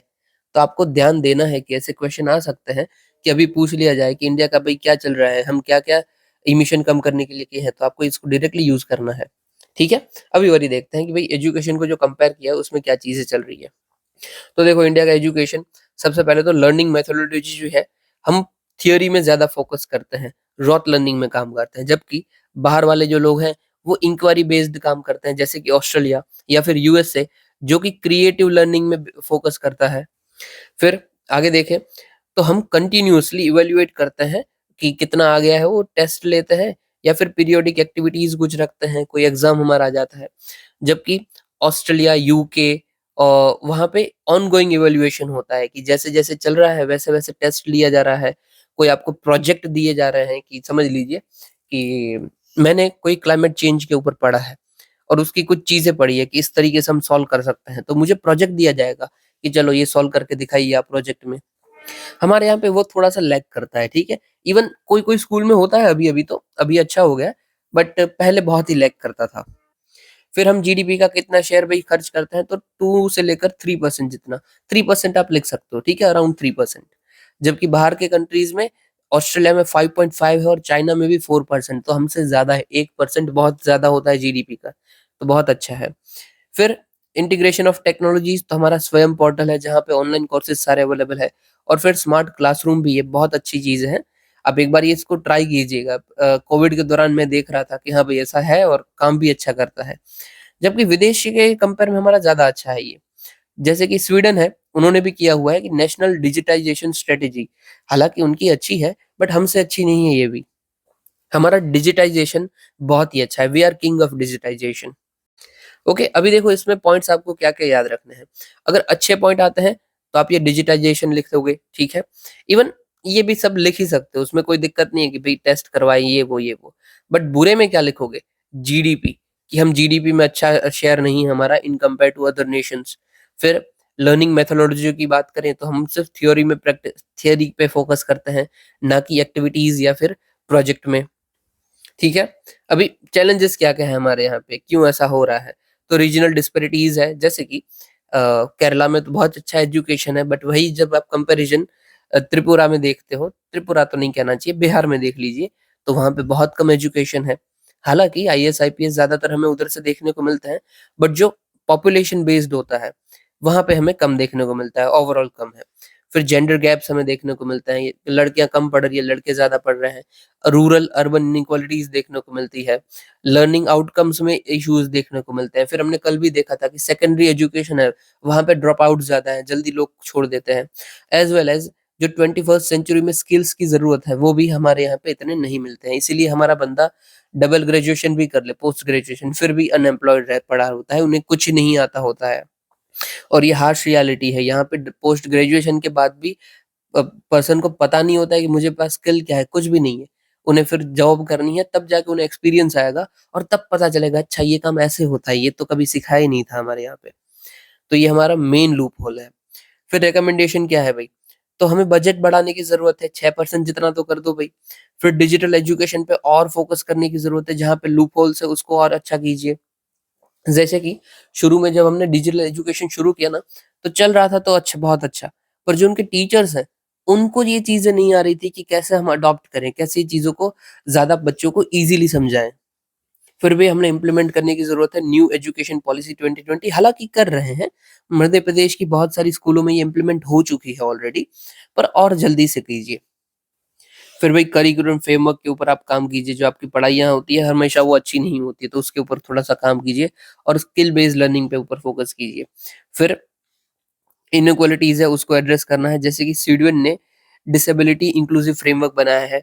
तो आपको ध्यान देना है कि ऐसे क्वेश्चन आ सकते हैं कि अभी पूछ लिया जाए कि इंडिया का भाई क्या चल रहा है, हम क्या क्या इमिशन कम करने के लिए किए हैं, तो आपको इसको डायरेक्टली यूज करना है, ठीक है। अभी वही देखते हैं कि भाई एजुकेशन को जो कंपेयर किया है उसमें क्या चीजें चल रही है। तो देखो इंडिया का एजुकेशन, सबसे पहले तो लर्निंग मेथोडोलॉजी जो है, हम थियोरी में ज्यादा फोकस करते हैं, रॉट लर्निंग में काम करते हैं। जबकि बाहर वाले जो लोग हैं वो इंक्वायरी बेस्ड काम करते हैं, जैसे कि ऑस्ट्रेलिया या फिर USA, जो कि क्रिएटिव लर्निंग में फोकस करता है। फिर आगे देखें तो हम कंटिन्यूअसली इवेल्युएट करते हैं कि कितना आ गया है, वो टेस्ट लेते हैं या फिर पीरियोडिक एक्टिविटीज कुछ रखते हैं, कोई एग्जाम हमारा आ जाता है। जबकि ऑस्ट्रेलिया, UK और वहाँ पे ऑनगोइंग इवेल्युएशन होता है कि जैसे जैसे चल रहा है वैसे वैसे टेस्ट लिया जा रहा है। कोई आपको प्रोजेक्ट दिए जा रहे हैं कि समझ लीजिए कि मैंने कोई क्लाइमेट चेंज के ऊपर पढ़ा है और उसकी कुछ चीजें पढ़ी है कि इस तरीके से हम सॉल्व कर सकते हैं, तो मुझे प्रोजेक्ट दिया जाएगा कि चलो ये सॉल्व करके दिखाइए आप प्रोजेक्ट में। हमारे यहाँ पे वो थोड़ा-सा लैग करता है, ठीक है? इवन कोई-कोई स्कूल में होता है अभी-अभी, तो अभी अच्छा हो गया है, बट पहले बहुत ही लैग करता था। फिर हम GDP का कितना शेयर भई खर्च करते हैं, तो 2 से लेकर 3% जितना, 3% आप लिख सकते हो, ठीक है? अराउंड 3%। जबकि बाहर के कंट्रीज़ में ऑस्ट्रेलिया में 5.5 है और चाइना में भी 4%, तो हमसे ज़्यादा है। 1% बहुत ज़्यादा होता है GDP का, तो बहुत अच्छा है। फिर इंटीग्रेशन ऑफ टेक्नोलॉजीज़, तो हमारा स्वयं पोर्टल है जहाँ पे ऑनलाइन कोर्सेज़ सारे अवेलेबल है। और फिर स्मार्ट क्लासरूम भी, ये बहुत अच्छी चीज़ है। आप एक बार ये इसको ट्राई कीजिएगा। कोविड के दौरान मैं देख रहा था कि हाँ भाई ऐसा है और काम भी अच्छा करता है। जबकि विदेश के कंपेयर में हमारा ज़्यादा अच्छा है ये। जैसे कि स्वीडन है, उन्होंने भी किया हुआ है कि नेशनल डिजिटाइजेशन स्ट्रेटेजी। हालाँकि उनकी अच्छी है, बट हमसे अच्छी नहीं है ये भी। हमारा डिजिटाइजेशन बहुत ही अच्छा है, we are king of digitisation. Okay, अभी देखो इसमें पॉइंट्स आपको क्या-क्या याद रखने हैं। अगर अच्छे पॉइंट आते हैं, तो आप ये डिजिटाइजेशन लिख दोगे, ठीक है। इवन ये भी सब लिख ही सकते हो, उसमें कोई दिक्कत नहीं है कि भई टेस्ट करवाएँ ये वो। बट बुरे में क्या लिखोगे? जीडीपी, कि हम जीडीपी में अच्छा शेयर नहीं है हमारा in compare to other nations. फिर लर्निंग मेथोडोलॉजी की बात करें तो हम सिर्फ थ्योरी में प्रैक्टिस थ्योरी पे फोकस करते हैं, ना कि एक्टिविटीज या फिर प्रोजेक्ट में। ठीक है। अभी चैलेंजेस क्या क्या है हमारे यहाँ पे, क्यों ऐसा हो रहा है? तो रीजनल डिस्पेरिटीज है, जैसे कि केरला में तो बहुत अच्छा एजुकेशन है, बट वही जब आप कंपैरिजन त्रिपुरा में देखते हो, त्रिपुरा तो नहीं कहना चाहिए, बिहार में देख लीजिए, तो वहाँ पे बहुत कम एजुकेशन है। हालांकि आईएएस आईपीएस ज्यादातर हमें उधर से देखने को मिलता है, बट जो पॉपुलेशन बेस्ड होता है वहां पे हमें कम देखने को मिलता है, ओवरऑल कम है। फिर जेंडर गैप्स हमें देखने को मिलता है, लड़कियां कम पढ़ रही है, लड़के ज्यादा पढ़ रहे हैं। रूरल अर्बन इनइक्वालिटीज देखने को मिलती है। लर्निंग आउटकम्स में इश्यूज देखने को मिलते हैं। फिर हमने कल भी देखा था कि सेकेंडरी एजुकेशन है, वहां पे ड्रॉप आउट ज्यादा है, जल्दी लोग छोड़ देते हैं। एज वेल एज जो 21st सेंचुरी में स्किल्स की जरूरत है वो भी हमारे यहाँ पे इतने नहीं मिलते हैं, इसीलिए हमारा बंदा डबल ग्रेजुएशन भी कर ले, पोस्ट ग्रेजुएशन, फिर भी अनएम्प्लॉयड रह पड़ा होता है, उन्हें कुछ नहीं आता होता है। और ये हार्श रियलिटी है, यहाँ पे पोस्ट ग्रेजुएशन के बाद भी पर्सन को पता नहीं होता है कि मुझे पास स्किल क्या है, कुछ भी नहीं है। उन्हें फिर जॉब करनी है, तब जाके उन्हें एक्सपीरियंस आएगा और तब पता चलेगा अच्छा ये काम ऐसे होता है, ये तो कभी सिखाया ही नहीं था हमारे यहाँ पे। तो ये हमारा मेन लूप होल है। फिर रिकमेंडेशन क्या है भाई? तो हमें बजट बढ़ाने की जरूरत है, 6% जितना तो कर दो भाई। फिर डिजिटल एजुकेशन पे और फोकस करने की जरूरत है, जहाँ पे लूप होल्स है उसको और अच्छा कीजिए। जैसे कि शुरू में जब हमने डिजिटल एजुकेशन शुरू किया ना, तो चल रहा था तो अच्छा, बहुत अच्छा। पर जो उनके टीचर्स हैं, उनको ये चीज़ें नहीं आ रही थी कि कैसे हम अडॉप्ट करें, कैसे चीज़ों को ज़्यादा बच्चों को ईज़िली समझाएँ। फिर भी हमने इम्प्लीमेंट करने की ज़रूरत है न्यू एजुकेशन पॉलिसी 2020, हालाँकि कर रहे हैं। मध्य प्रदेश की बहुत सारी स्कूलों में ये इम्प्लीमेंट हो चुकी है ऑलरेडी, पर और जल्दी से कीजिए। फिर वही करिकुलम फ्रेमवर्क के ऊपर आप काम कीजिए, जो आपकी पढ़ाइयाँ होती है हमेशा वो अच्छी नहीं होती है, तो उसके ऊपर थोड़ा-सा काम कीजिए और स्किल बेस्ड लर्निंग पे ऊपर फोकस कीजिए। फिर इनइक्वालिटीज़ है उसको एड्रेस करना है, जैसे कि स्वीडन ने डिसेबिलिटी इंक्लूसिव फ्रेमवर्क बनाया है।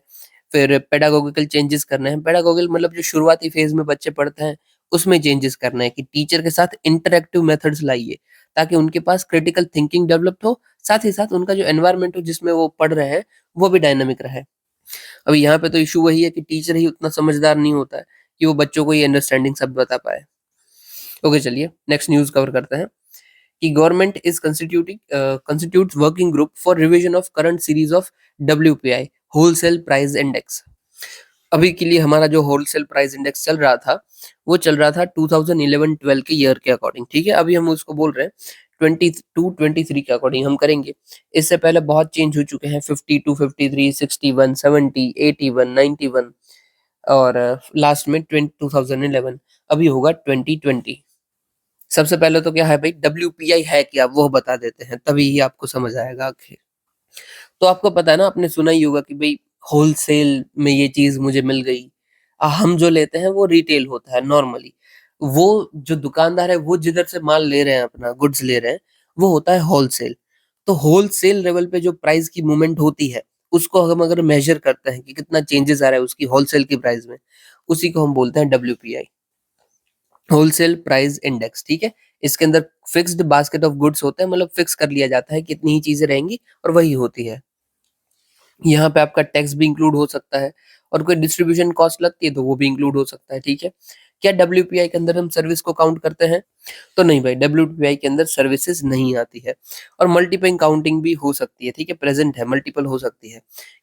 फिर पेडागोगिकल चेंजेस करने हैं, पेडागोगिकल मतलब जो शुरुआती फेज़ में बच्चे पढ़ते हैं, उसमें चेंजेस करना है कि टीचर के साथ इंटरैक्टिव मेथड्स लाइए, ताकि उनके पास क्रिटिकल थिंकिंग डेवलप्ड हो, साथ ही साथ उनका जो एनवायरनमेंट हो जिसमें वो पढ़ रहे हैं, वो भी डायनामिक रहे। अभी यहाँ पे तो इश्यू वही है कि टीचर ही उतना समझदार नहीं होता है कि वो बच्चों को ये अंडरस्टैंडिंग सब बता पाए। ओके, चलिए नेक्स्ट न्यूज़ कवर करते हैं कि government is constitutes working group for revision of current series of WPI wholesale price index. अभी के लिए हमारा जो होलसेल प्राइस इंडेक्स चल रहा था, वो चल रहा था 2011-12 के ईयर के अकॉर्डिंग, ठीक है? अभी हम उसको बोल रहे हैं 22-23 के अकॉर्डिंग हम करेंगे। इससे पहले बहुत चेंज हो चुके हैं, 52-53, 61, 70, 81, 91 और लास्ट में 2011, अभी होगा 2020। सबसे पहले तो क्या है भाई, डब्ल्यूपीआई है क्या, वो बता देते हैं, तभी ही आपको समझ आएगा आखिर। तो आपको पता है ना, आपने सुना ही होगा कि भाई होलसेल में ये चीज़ मुझे मिल गई। हम जो लेते हैं वो रिटेल होता है नॉर्मली। वो जो दुकानदार है वो जिधर से माल ले रहे हैं, अपना गुड्स ले रहे हैं, वो होता है होलसेल। तो होलसेल लेवल पे जो प्राइस की मूवमेंट होती है, उसको हम अगर मेज़र करते हैं कि कितना चेंजेस आ रहा है उसकी होलसेल की प्राइस में, उसी को हम बोलते हैं डब्ल्यूपीआई, होलसेल प्राइस इंडेक्स, ठीक है? इसके अंदर फिक्स्ड बास्केट ऑफ गुड्स होते हैं, मतलब फिक्स कर लिया जाता है कितनी ही चीज़ें रहेंगी और वही होती है। यहाँ पे आपका टैक्स भी इंक्लूड हो सकता है और कोई डिस्ट्रीब्यूशन कॉस्ट लगती है तो वो भी इंक्लूड हो सकता है, ठीक है? क्या डब्ल्यूपीआई के अंदर हम सर्विस को काउंट करते हैं? तो नहीं भाई, डब्ल्यूपीआई के अंदर सर्विसेज नहीं आती है और मल्टीपल काउंटिंग भी हो सकती है, ठीक है? प्रेजेंट है, मल्टीपल हो सकती है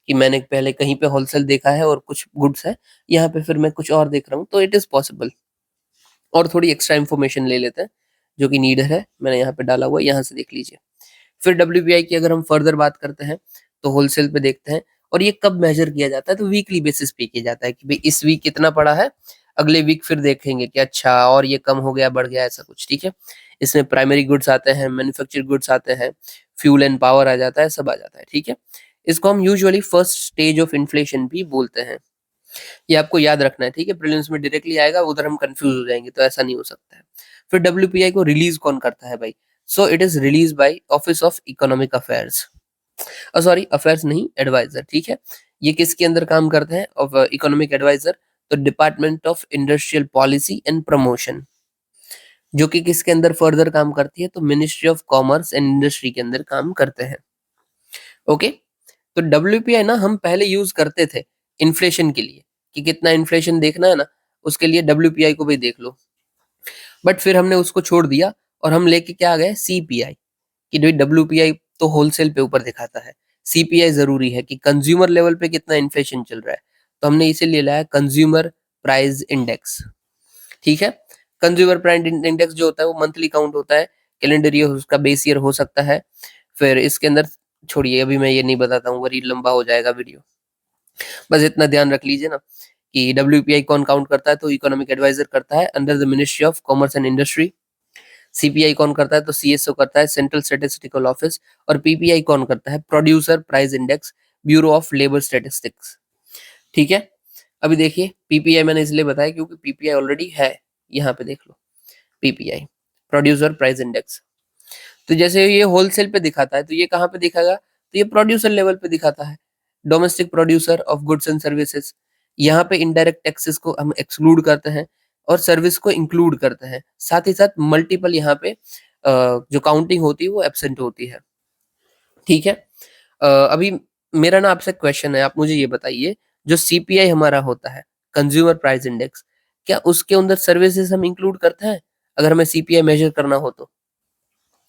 कि मैंने पहले कहीं पे होलसेल देखा है और कुछ गुड्स है, यहाँ पे फिर मैं कुछ और देख रहा हूँ, तो इट इज़ पॉसिबल। और थोड़ी एक्स्ट्रा इन्फॉर्मेशन ले लेते हैं, जो कि नीड है, मैंने यहाँ पे डाला हुआ है, यहाँ से देख लीजिए। फिर डब्ल्यूपीआई की अगर हम फर्दर बात करते हैं, तो होलसेल पे देखते हैं और ये कब मेजर किया जाता है, तो वीकली बेसिस पे किया जाता है कि भाई इस वीक कितना पड़ा है, अगले वीक फिर देखेंगे कि अच्छा और ये कम हो गया, बढ़ गया, ऐसा कुछ, ठीक है? इसमें प्राइमरी गुड्स आते हैं, मैन्युफैक्चर्ड गुड्स आते हैं, फ्यूल एंड पावर आ जाता है, सब आ जाता है, ठीक है? इसको हम usually first stage of inflation भी बोलते हैं। ये आपको याद रखना है, ठीक है? प्रीलिम्स में डायरेक्टली आएगा, उधर हम कंफ्यूज हो जाएंगे, तो ऐसा नहीं हो सकता है। फिर डब्ल्यूपीआई को रिलीज कौन करता है भाई? So it is release by office of economic affairs, sorry affairs नहीं, एडवाइजर, ठीक है? ये किसके अंदर काम करते हैं, ऑफ इकोनॉमिक एडवाइजर? तो department of industrial policy and promotion, जो कि किसके अंदर फर्दर काम करती है, तो ministry of commerce and industry के अंदर काम करते हैं। ओके, तो डब्ल्यूपीआई ना हम पहले यूज करते थे इन्फ्लेशन के लिए, कि कितना इन्फ्लेशन देखना है ना, उसके लिए WPI को भी देख लो। बट फिर हमने उसको छोड़ दिया और हम लेके क्या आ गए, CPI, कि भाई WPI तो होलसेल पे ऊपर दिखाता है, CPI जरूरी है कि कंज्यूमर लेवल पे कितना इन्फ्लेशन चल रहा है। तो हमने इसीलिए लाया कंज्यूमर प्राइस इंडेक्स। ठीक है, कंज्यूमर प्राइस इंडेक्स जो होता है वो मंथली काउंट होता है, कैलेंडर ईयर उसका बेस ईयर हो सकता है। फिर इसके अंदर छोड़िए, अभी मैं ये नहीं बताता हूँ, वरी लंबा हो जाएगा वीडियो। बस इतना ध्यान रख लीजिए ना कि WPI कौन काउंट करता है, तो इकोनॉमिक एडवाइजर करता है under the ministry of commerce and industry. CPI कौन करता है, तो CSO करता है, सेंट्रल स्टैटिस्टिकल ऑफिस। और PPI कौन करता है, producer price index, bureau of labour statistics. ठीक है, अभी देखिए PPI मैंने इसलिए बताया क्योंकि PPI ऑलरेडी है, यहाँ पे देख लो PPI, प्रोड्यूसर प्राइस इंडेक्स। तो जैसे ये होलसेल पे दिखाता है, तो ये कहाँ पे दिखाएगा, तो ये प्रोड्यूसर लेवल पे दिखाता है, domestic producer of goods and services. यहाँ पे इनडायरेक्ट टैक्सेस को हम एक्सक्लूड करते हैं और सर्विस को इंक्लूड करते हैं, साथ ही साथ मल्टीपल यहाँ पे जो काउंटिंग होती है वो एब्सेंट होती है। ठीक है, अभी मेरा ना आपसे क्वेश्चन है, आप मुझे ये बताइए, जो CPI हमारा होता है, कंज्यूमर प्राइस इंडेक्स, क्या उसके अंदर सर्विसेज हम इंक्लूड करते हैं अगर हमें CPI मेजर करना हो तो?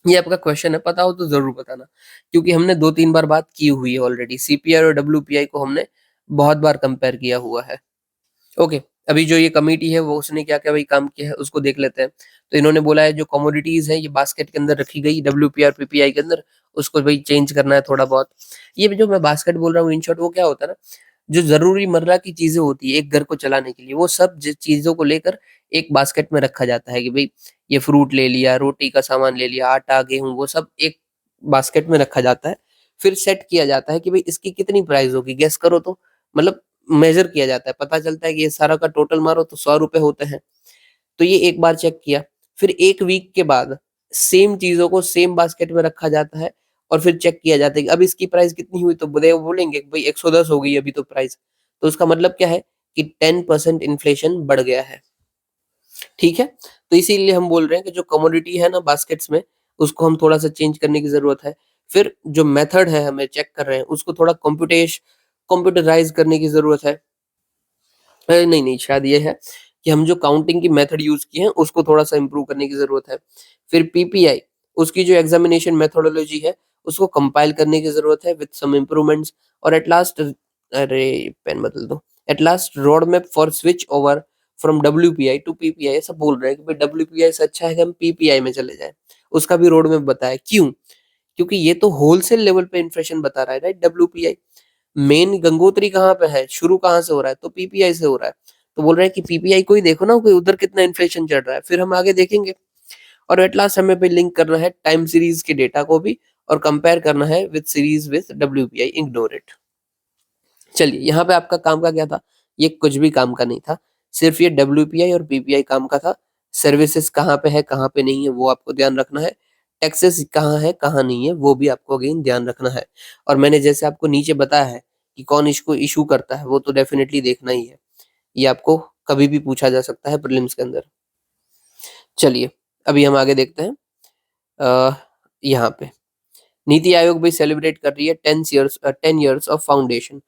ये आपका क्वेश्चन है, पता हो तो जरूर बताना, क्योंकि हमने 2-3 बार बात की हुई है ऑलरेडी, CPI और WPI को हमने बहुत बार कंपेयर किया हुआ है। ओके, अभी जो ये कमेटी है वो उसने क्या क्या भाई काम किया है उसको देख लेते हैं। तो इन्होंने बोला है जो कमोडिटीज है ये बास्केट के अंदर रखी गई WPI और PPI के अंदर, उसको भाई चेंज करना है थोड़ा बहुत। ये जो मैं बास्केट बोल रहा हूँ इन शॉर्ट, वो क्या होता है ना, जो जरूरी मर्रा की चीजें होती है एक घर को चलाने के लिए, वो सब चीजों को लेकर एक बास्केट में रखा जाता है कि भाई ये फ्रूट ले लिया, रोटी का सामान ले लिया, आटा गेहूं, वो सब एक बास्केट में रखा जाता है। फिर सेट किया जाता है कि भाई इसकी कितनी प्राइस होगी, गेस करो तो, मतलब मेजर किया जाता है, पता चलता है कि ये सारा का टोटल मारो तो 100 रुपए होते हैं। तो ये एक बार चेक किया, फिर एक वीक के बाद सेम चीजों को सेम बास्केट में रखा जाता है और फिर चेक किया जाता है कि अब इसकी प्राइस कितनी हुई, तो बोलेंगे कि भाई 110 हो गई अभी तो प्राइस। तो उसका मतलब क्या है कि 10% इन्फ्लेशन बढ़ गया है। ठीक है, तो इसीलिए हम बोल रहे हैं कि जो कमोडिटी है ना बास्केट्स में, उसको हम थोड़ा सा चेंज करने की जरूरत है। फिर जो मेथड है हमें चेक कर रहे हैं उसको थोड़ा कंप्यूटराइज करने की जरूरत है। नहीं नहीं, शायद ये है कि हम जो काउंटिंग की मेथड यूज किए हैं उसको थोड़ा सा इम्प्रूव करने की जरूरत है। फिर PPI, उसकी जो एग्जामिनेशन मेथोडोलॉजी है उसको कंपाइल करने की जरूरत है विद सम इम्प्रूवमेंट्स। और एट लास्ट, अरे पेन बदल दो, at last road map for switch over from WPI to PPI। ऐसा बोल रहे हैं कि भाई WPI से अच्छा है कि हम PPI में चले जाएं। उसका भी रोड मैप बताया, क्यों, क्योंकि ये तो होलसेल लेवल पे इन्फ्लेशन बता रहा है, राइट। WPI मेन गंगोत्री कहाँ पे है, शुरू कहाँ से हो रहा है, तो PPI से हो रहा है। तो बोल रहे हैं कि PPI को ही देखो ना, कोई उधर कितना इन्फ्लेशन चल रहा है, फिर हम आगे देखेंगे। और एट लास्ट हमें पे लिंक करना है टाइम सीरीज के डेटा को भी और कंपेयर करना है with series with WPI, ignore it. चलिए, यहाँ पे आपका काम का क्या था, ये कुछ भी काम का नहीं था, सिर्फ ये WPI और PPI काम का था। सर्विसेज कहाँ पे है कहाँ पे नहीं है वो आपको ध्यान रखना है, टैक्सेस कहाँ है कहाँ नहीं है वो भी आपको अगेन ध्यान रखना है। और मैंने जैसे आपको नीचे बताया है कि कौन इसको इशू करता है, वो तो डेफिनेटली देखना ही है, ये आपको कभी भी पूछा जा सकता है प्रीलिम्स के अंदर। चलिए, अभी हम आगे देखते हैं। यहाँ पे नीति आयोग भाई सेलिब्रेट कर रही है 10 इयर्स ऑफ फाउंडेशन।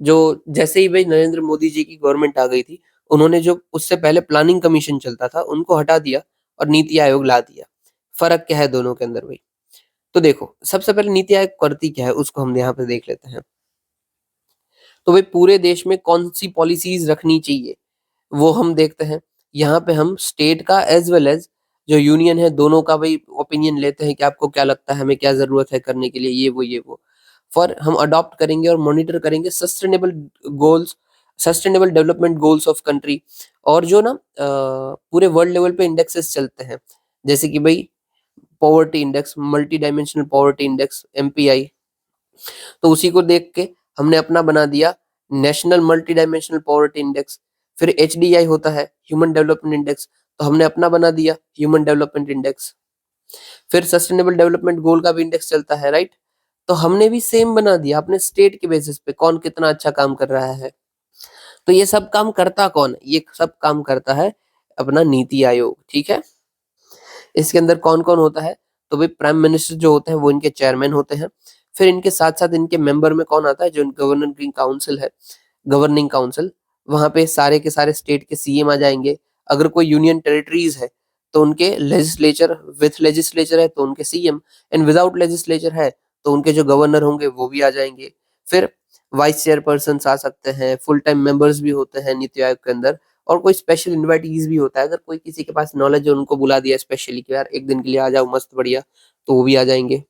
जो जैसे ही भाई नरेंद्र मोदी जी की गवर्नमेंट आ गई थी, उन्होंने जो उससे पहले प्लानिंग कमीशन चलता था उनको हटा दिया और नीति आयोग ला दिया। फर्क क्या है दोनों के अंदर भाई, तो देखो सबसे पहले नीति आयोग करती क्या है उसको हम यहाँ पे देख लेते हैं। तो भाई पूरे देश में कौन सी पॉलिसीज रखनी चाहिए वो हम देखते हैं। यहाँ पे हम स्टेट का एज वेल एज जो यूनियन है दोनों का भाई ओपिनियन लेते हैं कि आपको क्या लगता है, हमें क्या जरूरत है करने के लिए, ये वो फॉर हम अडॉप्ट करेंगे और मॉनिटर करेंगे goals sustainable development goals of country. और जो ना पूरे वर्ल्ड लेवल पे इंडेक्सेस चलते हैं, जैसे कि भाई poverty index, multi dimensional poverty index MPI, तो उसी को देख के हमने अपना बना दिया national multi dimensional poverty index. फिर HDI होता है ह्यूमन डेवलपमेंट इंडेक्स, तो हमने अपना बना दिया ह्यूमन डेवलपमेंट इंडेक्स। फिर सस्टेनेबल डेवलपमेंट गोल का भी इंडेक्स चलता है, राइट। तो हमने भी सेम बना दिया अपने स्टेट के बेसिस पे कौन कितना अच्छा काम कर रहा है। तो ये सब काम करता कौन है, ये सब काम करता है अपना नीति आयोग, ठीक है। इसके अंदर कौन कौन होता है, तो भाई प्राइम मिनिस्टर जो होते हैं वो इनके चेयरमैन होते हैं। फिर इनके साथ साथ इनके मेंबर में कौन आता है, जो गवर्निंग काउंसिल है, गवर्निंग काउंसिल, वहाँ पे सारे के सारे स्टेट के सीएम आ जाएँगे। अगर कोई यूनियन टेरिटरीज़ है, तो उनके लेजिस्लेचर, विथ लेजिस्लेचर है तो उनके सीएम, एंड विदाउट लेजिस्लेचर है तो उनके जो गवर्नर होंगे वो भी आ जाएँगे। फिर वाइस चेयरपर्सन्स आ सकते हैं, फुल टाइम मेंबर्स भी होते हैं नीति आयोग के अंदर, और कोई स्पेशल इन्वाइटीज भी होता है। अगर कोई किसी के पास नॉलेज है उनको बुला दिया स्पेशली कि यार एक दिन के लिए आ जाओ मस्त बढ़िया, तो वो भी आ जाएँगे।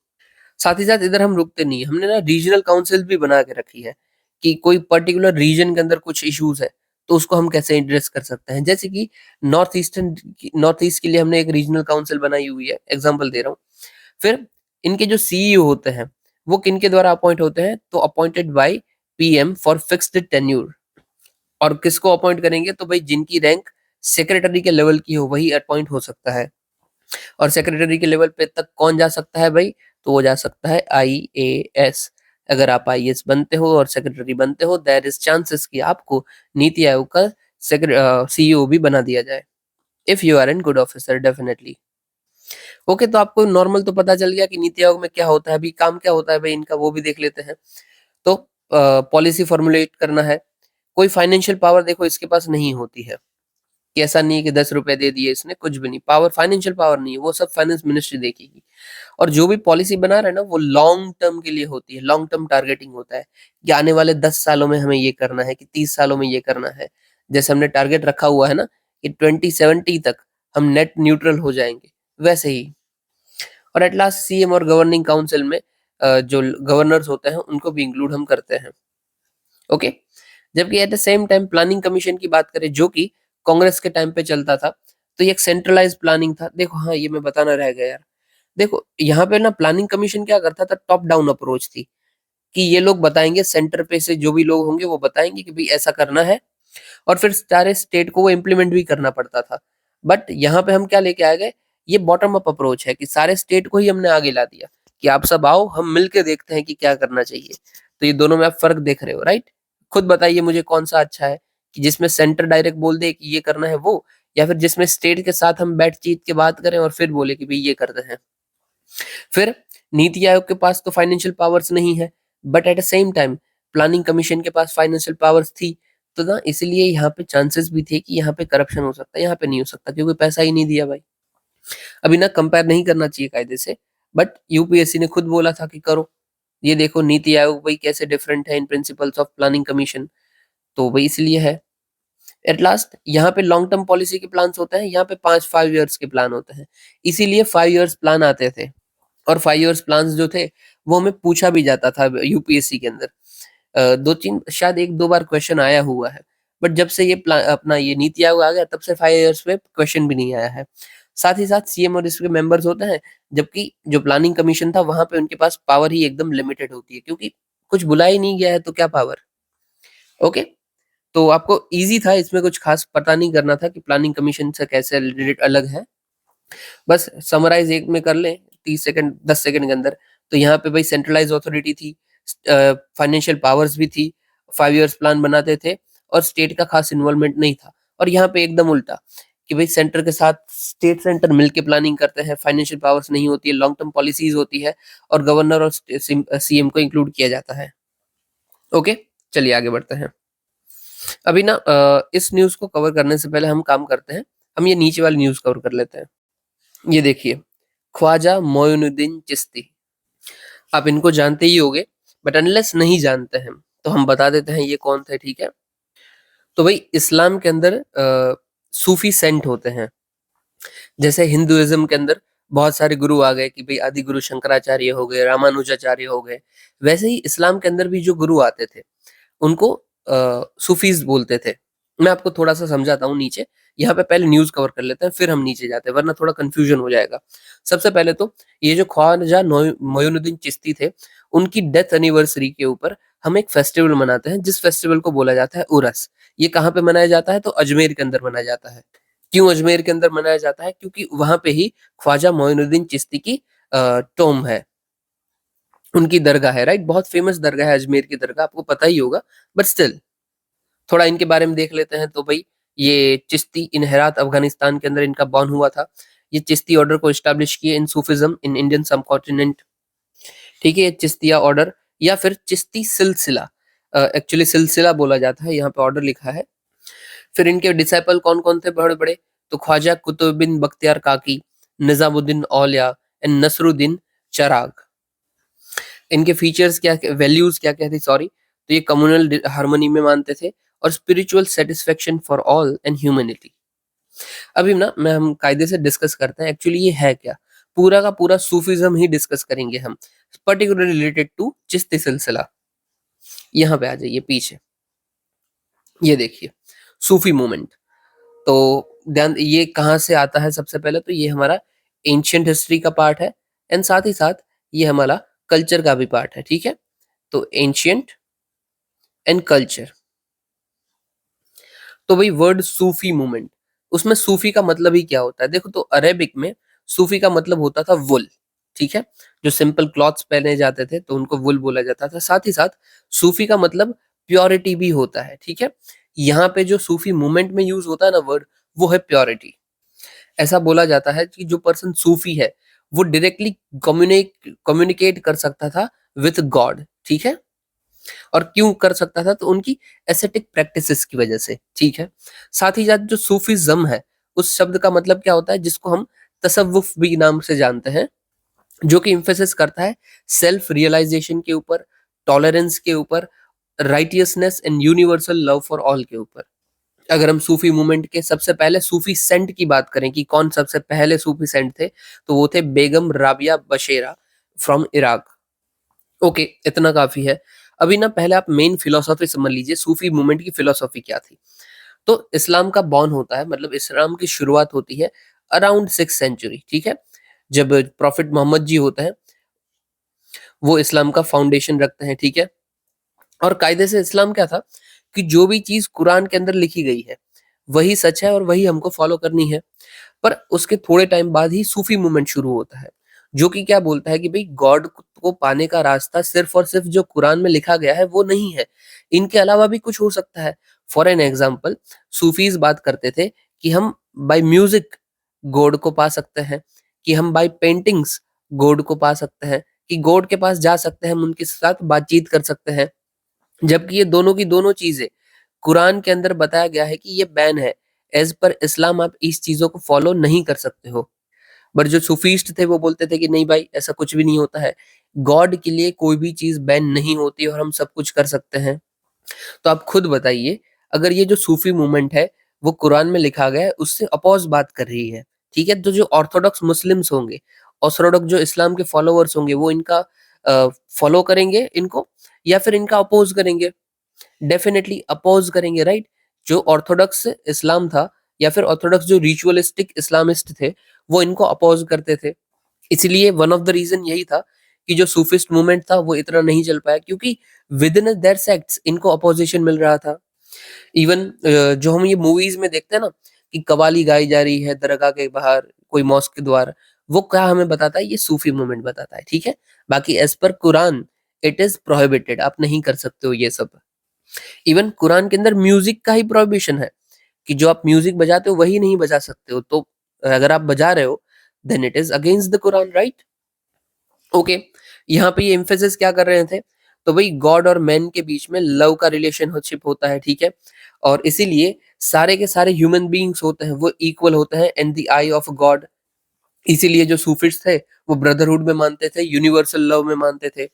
साथ ही साथ इधर हम रुकते नहीं हैं, हमने ना रीजनल काउंसिल भी बना के रखी है कि कोई पर्टिकुलर रीजन के अंदर कुछ इश्यूज है तो उसको हम कैसे एड्रेस कर सकते हैं। जैसे कि नॉर्थ ईस्ट के लिए हमने एक रीजनल काउंसिल बनाई हुई है, एग्जांपल दे रहा हूँ। फिर इनके जो सीईओ होते हैं वो किनके द्वारा अपॉइंट होते हैं, तो appointed by PM for fixed tenure. और किसको अपॉइंट करेंगे, तो भाई जिनकी रैंक सेक्रेटरी के लेवल की हो वही अपॉइंट हो सकता है। और सेक्रेटरी के लेवल पे तक कौन जा सकता है भाई, तो वो जा सकता है आईएएस। अगर आप आईएएस बनते हो और सेक्रेटरी बनते हो, देयर इज चांसेस कि आपको नीति आयोग का सीईओ भी बना दिया जाए, if you are an good officer definitely. Okay, तो आपको नॉर्मल तो पता चल गया कि नीति आयोग में क्या होता है, अभी काम क्या होता है भाई इनका, वो भी देख लेते हैं। तो पॉलिसी फॉर्मुलेट करना है। कोई फाइनेंशियल पावर देखो इसके पास नहीं होती है, कि ऐसा नहीं है कि 10 रुपए दे दिए इसने, कुछ भी नहीं। पावर, फाइनेंशियल पावर नहीं है, वो सब फाइनेंस मिनिस्ट्री देखेगी। और जो भी पॉलिसी बना रहा है ना वो लॉन्ग टर्म के लिए होती है, लॉन्ग टर्म टारगेटिंग होता है कि आने वाले 10 सालों में हमें ये करना है, कि 30 सालों में ये करना है। जैसे हमने टारगेट रखा हुआ है ना कि 2070 तक हम नेट न्यूट्रल हो जाएंगे, वैसे ही। और एट लास्ट सीएम और गवर्निंग काउंसिल में जो गवर्नर्स होते हैं उनको भी इंक्लूड हम करते हैं। ओके, जबकि at the same time planning commission की बात करें जो कि कांग्रेस के टाइम पे चलता था, तो ये एक सेंट्रलाइज प्लानिंग था। देखो हाँ, ये मैं बताना रह गया यार। देखो यहाँ पे ना प्लानिंग कमीशन क्या करता था, टॉप डाउन अप्रोच थी कि ये लोग बताएंगे, सेंटर पे से जो भी लोग होंगे वो बताएंगे कि भाई ऐसा करना है, और फिर सारे स्टेट को वो इम्प्लीमेंट भी करना पड़ता था। बट यहाँ पे हम क्या लेके आ गए, ये बॉटम अप अप्रोच है कि सारे स्टेट को ही हमने आगे ला दिया कि आप सब आओ, हम मिलके देखते हैं कि क्या करना चाहिए। तो ये दोनों में आप फर्क देख रहे हो, राइट? खुद बताइए मुझे कौन सा अच्छा है, कि जिसमें सेंटर डायरेक्ट बोल दे कि ये करना है वो, या फिर जिसमें स्टेट के साथ हम बैठ चीत के बात करें और फिर बोले कि भाई ये करते हैं। फिर नीति आयोग के पास तो फाइनेंशियल पावर्स नहीं है, but at the same time planning commission के पास फाइनेंशियल पावर्स थी। तो ना इसलिए यहाँ पे चांसेस भी थे कि यहाँ पे करप्शन हो सकता है, यहाँ पे नहीं हो सकता क्योंकि पैसा ही नहीं दिया भाई। अभी ना कंपेयर नहीं करना चाहिए कायदे से, बट यूपीएससी ने खुद बोला था कि करो। ये देखो नीति आयोग भाई कैसे डिफरेंट है इन प्रिंसिपल्स ऑफ प्लानिंग कमीशन, तो वही इसलिए है। एट लास्ट यहाँ पे लॉन्ग टर्म पॉलिसी के प्लान्स होते हैं, यहाँ पे 5 5 इयर्स के प्लान होते हैं, इसीलिए 5 इयर्स प्लान आते थे। और 5 इयर्स प्लान्स जो थे वो हमें पूछा भी जाता था यूपीएससी के अंदर। दो तीन शायद एक दो बार क्वेश्चन आया हुआ है, बट जब से ये अपना ये नीति आयोग आ गया तब से 5 इयर्स में क्वेश्चन भी नहीं आया है। साथ ही साथ सीएम और इसके मेंबर्स होते हैं, जबकि जो प्लानिंग कमीशन था वहां पे उनके पास पावर ही एकदम लिमिटेड होती है, क्योंकि कुछ बुला ही नहीं गया है तो क्या पावर। ओके, तो आपको इजी था, इसमें कुछ खास पता नहीं करना था कि प्लानिंग कमीशन से कैसे रिलेटेड अलग है। बस समराइज एक में कर लें 30 सेकंड 10 सेकंड के अंदर। तो यहाँ पे भाई सेंट्रलाइज अथॉरिटी थी, फाइनेंशियल पावर्स भी थी, 5 इयर्स प्लान बनाते थे, और स्टेट का खास इन्वॉल्वमेंट नहीं था। और यहाँ पे एकदम उल्टा कि भाई सेंटर के साथ स्टेट सेंटर मिलके प्लानिंग करते हैं, फाइनेंशियल पावर्स नहीं होती है, लॉन्ग टर्म पॉलिसीज होती है, और गवर्नर और सीएम को इंक्लूड किया जाता है। ओके, चलिए आगे बढ़ते हैं। अभी ना इस न्यूज को कवर करने से पहले हम काम करते हैं, हम ये नीचे वाली न्यूज कवर कर लेते हैं। ये देखिए, ख्वाजा मोइनुद्दीन चिश्ती, आप इनको जानते ही होंगे, बट अनलेस नहीं जानते हैं तो हम बता देते हैं ये कौन थे, ठीक है? तो भाई इस्लाम के अंदर सूफी सेंट होते हैं। जैसे हिंदुइज्म के अंदर बहुत सारे गुरु आ गए कि भाई आदि गुरु शंकराचार्य हो गए, रामानुजाचार्य हो गए, वैसे ही इस्लाम के अंदर भी जो गुरु आते थे उनको सूफीज बोलते थे। मैं आपको थोड़ा सा समझाता हूँ नीचे, यहाँ पे पहले न्यूज कवर कर लेते हैं फिर हम नीचे जाते हैं, वरना थोड़ा कंफ्यूजन हो जाएगा। सबसे पहले तो ये जो ख्वाजा मोइनुद्दीन चिश्ती थे, उनकी डेथ एनिवर्सरी के ऊपर हम एक फेस्टिवल मनाते हैं, जिस फेस्टिवल को बोला जाता है उरस। ये कहाँ पे मनाया जाता है, तो अजमेर के अंदर मनाया जाता है। क्यों अजमेर के अंदर मनाया जाता है, क्योंकि वहां पे ही ख्वाजा मोइनुद्दीन चिश्ती की टोम है, उनकी दरगाह है, राइट? बहुत फेमस दरगाह है अजमेर की दरगाह, आपको पता ही होगा, बट स्टिल थोड़ा इनके बारे में देख लेते हैं। तो भाई ये चिश्ती इन हेरात अफगानिस्तान के अंदर इनका बॉर्न हुआ था। ये चिश्ती ऑर्डर को एस्टैब्लिश किए इन सूफिज्म इन इंडियन सबकॉन्टिनेंट, ठीक है? ये चिश्तिया ऑर्डर या फिर चिश्ती सिलसिला, एक्चुअली सिलसिला बोला जाता है, यहाँ पे ऑर्डर लिखा है। फिर इनके डिसाइपल कौन कौन थे बड़े बड़े, तो ख्वाजा कुतुबुद्दीन बख्तियार काकी, निजामुद्दीन औलिया एंड नसरुद्दीन चराग। इनके फीचर्स क्या, वैल्यूज क्या क्या थी, सॉरी, तो ये कम्युनल हार्मनी में मानते थे और spiritual satisfaction for all and humanity. अभी ना मैं हम कायदे से डिस्कस करते हैं एक्चुअली ये है क्या। पूरा का पूरा सूफीज्म ही डिस्कस करेंगे हम, पर्टिकुलरली रिलेटेड टू चिश्ती सिलसिला। यहाँ पे आ जाइए पीछे, ये देखिए सूफी मूवमेंट। तो ध्यान, ये कहाँ से आता है, सबसे पहले तो ये हमारा एंशियंट हिस्ट्री का पार्ट है एंड साथ ही साथ ये हमारा कल्चर का भी पार्ट है, ठीक है। तो एंशियंट एंड कल्चर, तो भाई वर्ड सूफी मूवमेंट, उसमें सूफी का मतलब ही क्या होता है, देखो तो अरेबिक में सूफी का मतलब होता था वुल, ठीक है। जो सिंपल क्लॉथ्स पहने जाते थे तो उनको वुल बोला जाता था। साथ ही साथ सूफी का मतलब प्योरिटी भी होता है, ठीक है। यहाँ पे जो सूफी मूवमेंट में यूज होता है ना वर्ड, वो है प्योरिटी। ऐसा बोला जाता है कि जो पर्सन सूफी है वो डायरेक्टली कम्युनिकेट कर सकता था विथ गॉड, ठीक है। और क्यों कर सकता था, तो उनकी एस्थेटिक प्रैक्टिसेस की वजह से, ठीक है। साथ ही साथ जो सूफीज्म है, उस शब्द का मतलब क्या होता है, जिसको हम तसव्वुफ भी नाम से जानते हैं, जो कि इम्फेसिस करता है सेल्फ रियलाइजेशन के ऊपर, टॉलरेंस के ऊपर, righteousness and universal love for all के ऊपर। अगर हम सूफी मूवमेंट के सबसे पहले सूफी सेंट की बात करें कि कौन सबसे पहले सूफी सेंट थे, तो वो थे बेगम राबिया बशेरा फ्रॉम इराक। ओके, इतना काफी है। अभी ना पहले आप मेन फिलोसॉफी समझ लीजिए, सूफी मूवमेंट की फिलोसॉफी क्या थी। तो इस्लाम का बॉर्न होता है, मतलब इस्लाम की शुरुआत होती है अराउंड 6th सेंचुरी, ठीक है। जब प्रॉफिट मोहम्मद जी होते हैं, वो इस्लाम का फाउंडेशन रखते हैं, ठीक है। और कायदे से इस्लाम क्या था कि जो भी चीज कुरान के अंदर लिखी गई है वही सच है और वही हमको फॉलो करनी है। पर उसके थोड़े टाइम बाद ही सूफी मूवमेंट शुरू होता है, जो कि क्या बोलता है कि भाई गॉड को पाने का रास्ता सिर्फ और सिर्फ जो कुरान में लिखा गया है वो नहीं है, इनके अलावा भी कुछ हो सकता है। फॉर एन एग्जाम्पल, सूफीज बात करते थे कि हम बाय म्यूजिक गॉड को पा सकते हैं, कि हम बाय पेंटिंग्स गॉड को पा सकते हैं, कि गॉड के पास जा सकते हैं, हम उनके साथ बातचीत कर सकते हैं। जबकि ये दोनों की दोनों चीजें कुरान के अंदर बताया गया है कि ये बैन है। एज पर इस्लाम आप इस चीजों को फॉलो नहीं कर सकते हो। बट जो सूफीस्ट थे वो बोलते थे कि नहीं भाई, ऐसा कुछ भी नहीं होता है, गॉड के लिए कोई भी चीज बैन नहीं होती और हम सब कुछ कर सकते हैं। तो आप खुद बताइए, अगर ये जो सूफी मूवमेंट है वो कुरान में लिखा गया है उससे अपोज बात कर रही है, ठीक है, तो जो ऑर्थोडॉक्स मुस्लिम्स होंगे, ऑर्थोडॉक्स जो इस्लाम के फॉलोअर्स होंगे, वो इनका फॉलो करेंगे इनको या फिर इनका अपोज करेंगे? डेफिनेटली अपोज करेंगे, राइट। जो ऑर्थोडॉक्स इस्लाम था या फिर ऑर्थोडॉक्स जो रिचुअलिस्टिक इस्लामिस्ट थे, वो इनको अपोज करते थे। इसलिए वन ऑफ द रीजन यही था कि जो सूफिस्ट मूवमेंट था वो इतना नहीं चल पाया, क्योंकि विद इन देयर सेक्ट्स इनको अपोजिशन मिल रहा था। इवन जो हम ये मूवीज में देखते हैं ना कि कवाली गाई जा रही है दरगाह के बाहर, कोई मॉस्क के द्वार, वो क्या हमें बताता है, ये सूफी मूवमेंट बताता है, ठीक है। बाकी as per Quran it is prohibited, आप नहीं कर सकते हो ये सब। इवन कुरान के अंदर म्यूजिक का ही प्रोहिबिशन है कि जो आप म्यूजिक बजाते हो वही नहीं बजा सकते हो। तो अगर आप बजा रहे हो then it is against the Quran, right. Okay, यहाँ पे ये एम्फेसिस क्या कर रहे थे, तो भाई गॉड और मैन के बीच में लव का रिलेशनशिप होता है, ठीक है। और इसीलिए सारे के सारे ह्यूमन बीइंग्स होते हैं वो इक्वल होते हैं in the I of God. इसीलिए जो सूफिस्ट थे वो ब्रदरहुड में मानते थे, यूनिवर्सल लव में मानते थे।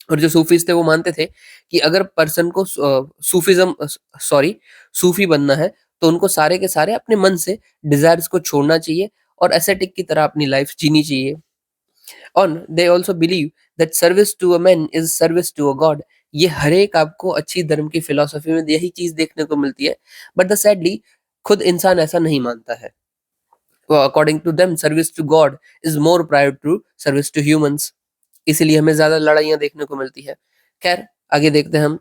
और जो सूफीज थे वो मानते थे कि अगर पर्सन को सूफिज्म सॉरी सूफी बनना है तो उनको सारे के सारे अपने मन से डिजायर्स को छोड़ना चाहिए और एसेटिक की तरह अपनी लाइफ जीनी चाहिए। और they also believe that service to a man is service to a god. ये हर एक आपको अच्छी धर्म की फिलोसफी में यही चीज देखने को मिलती है। बट द सैडली खुद इंसान ऐसा नहीं मानता है। According to them service to god is more prior to service to humans. इसीलिए हमें ज्यादा लड़ाइयाँ देखने को मिलती है। खैर, आगे देखते हैं हम।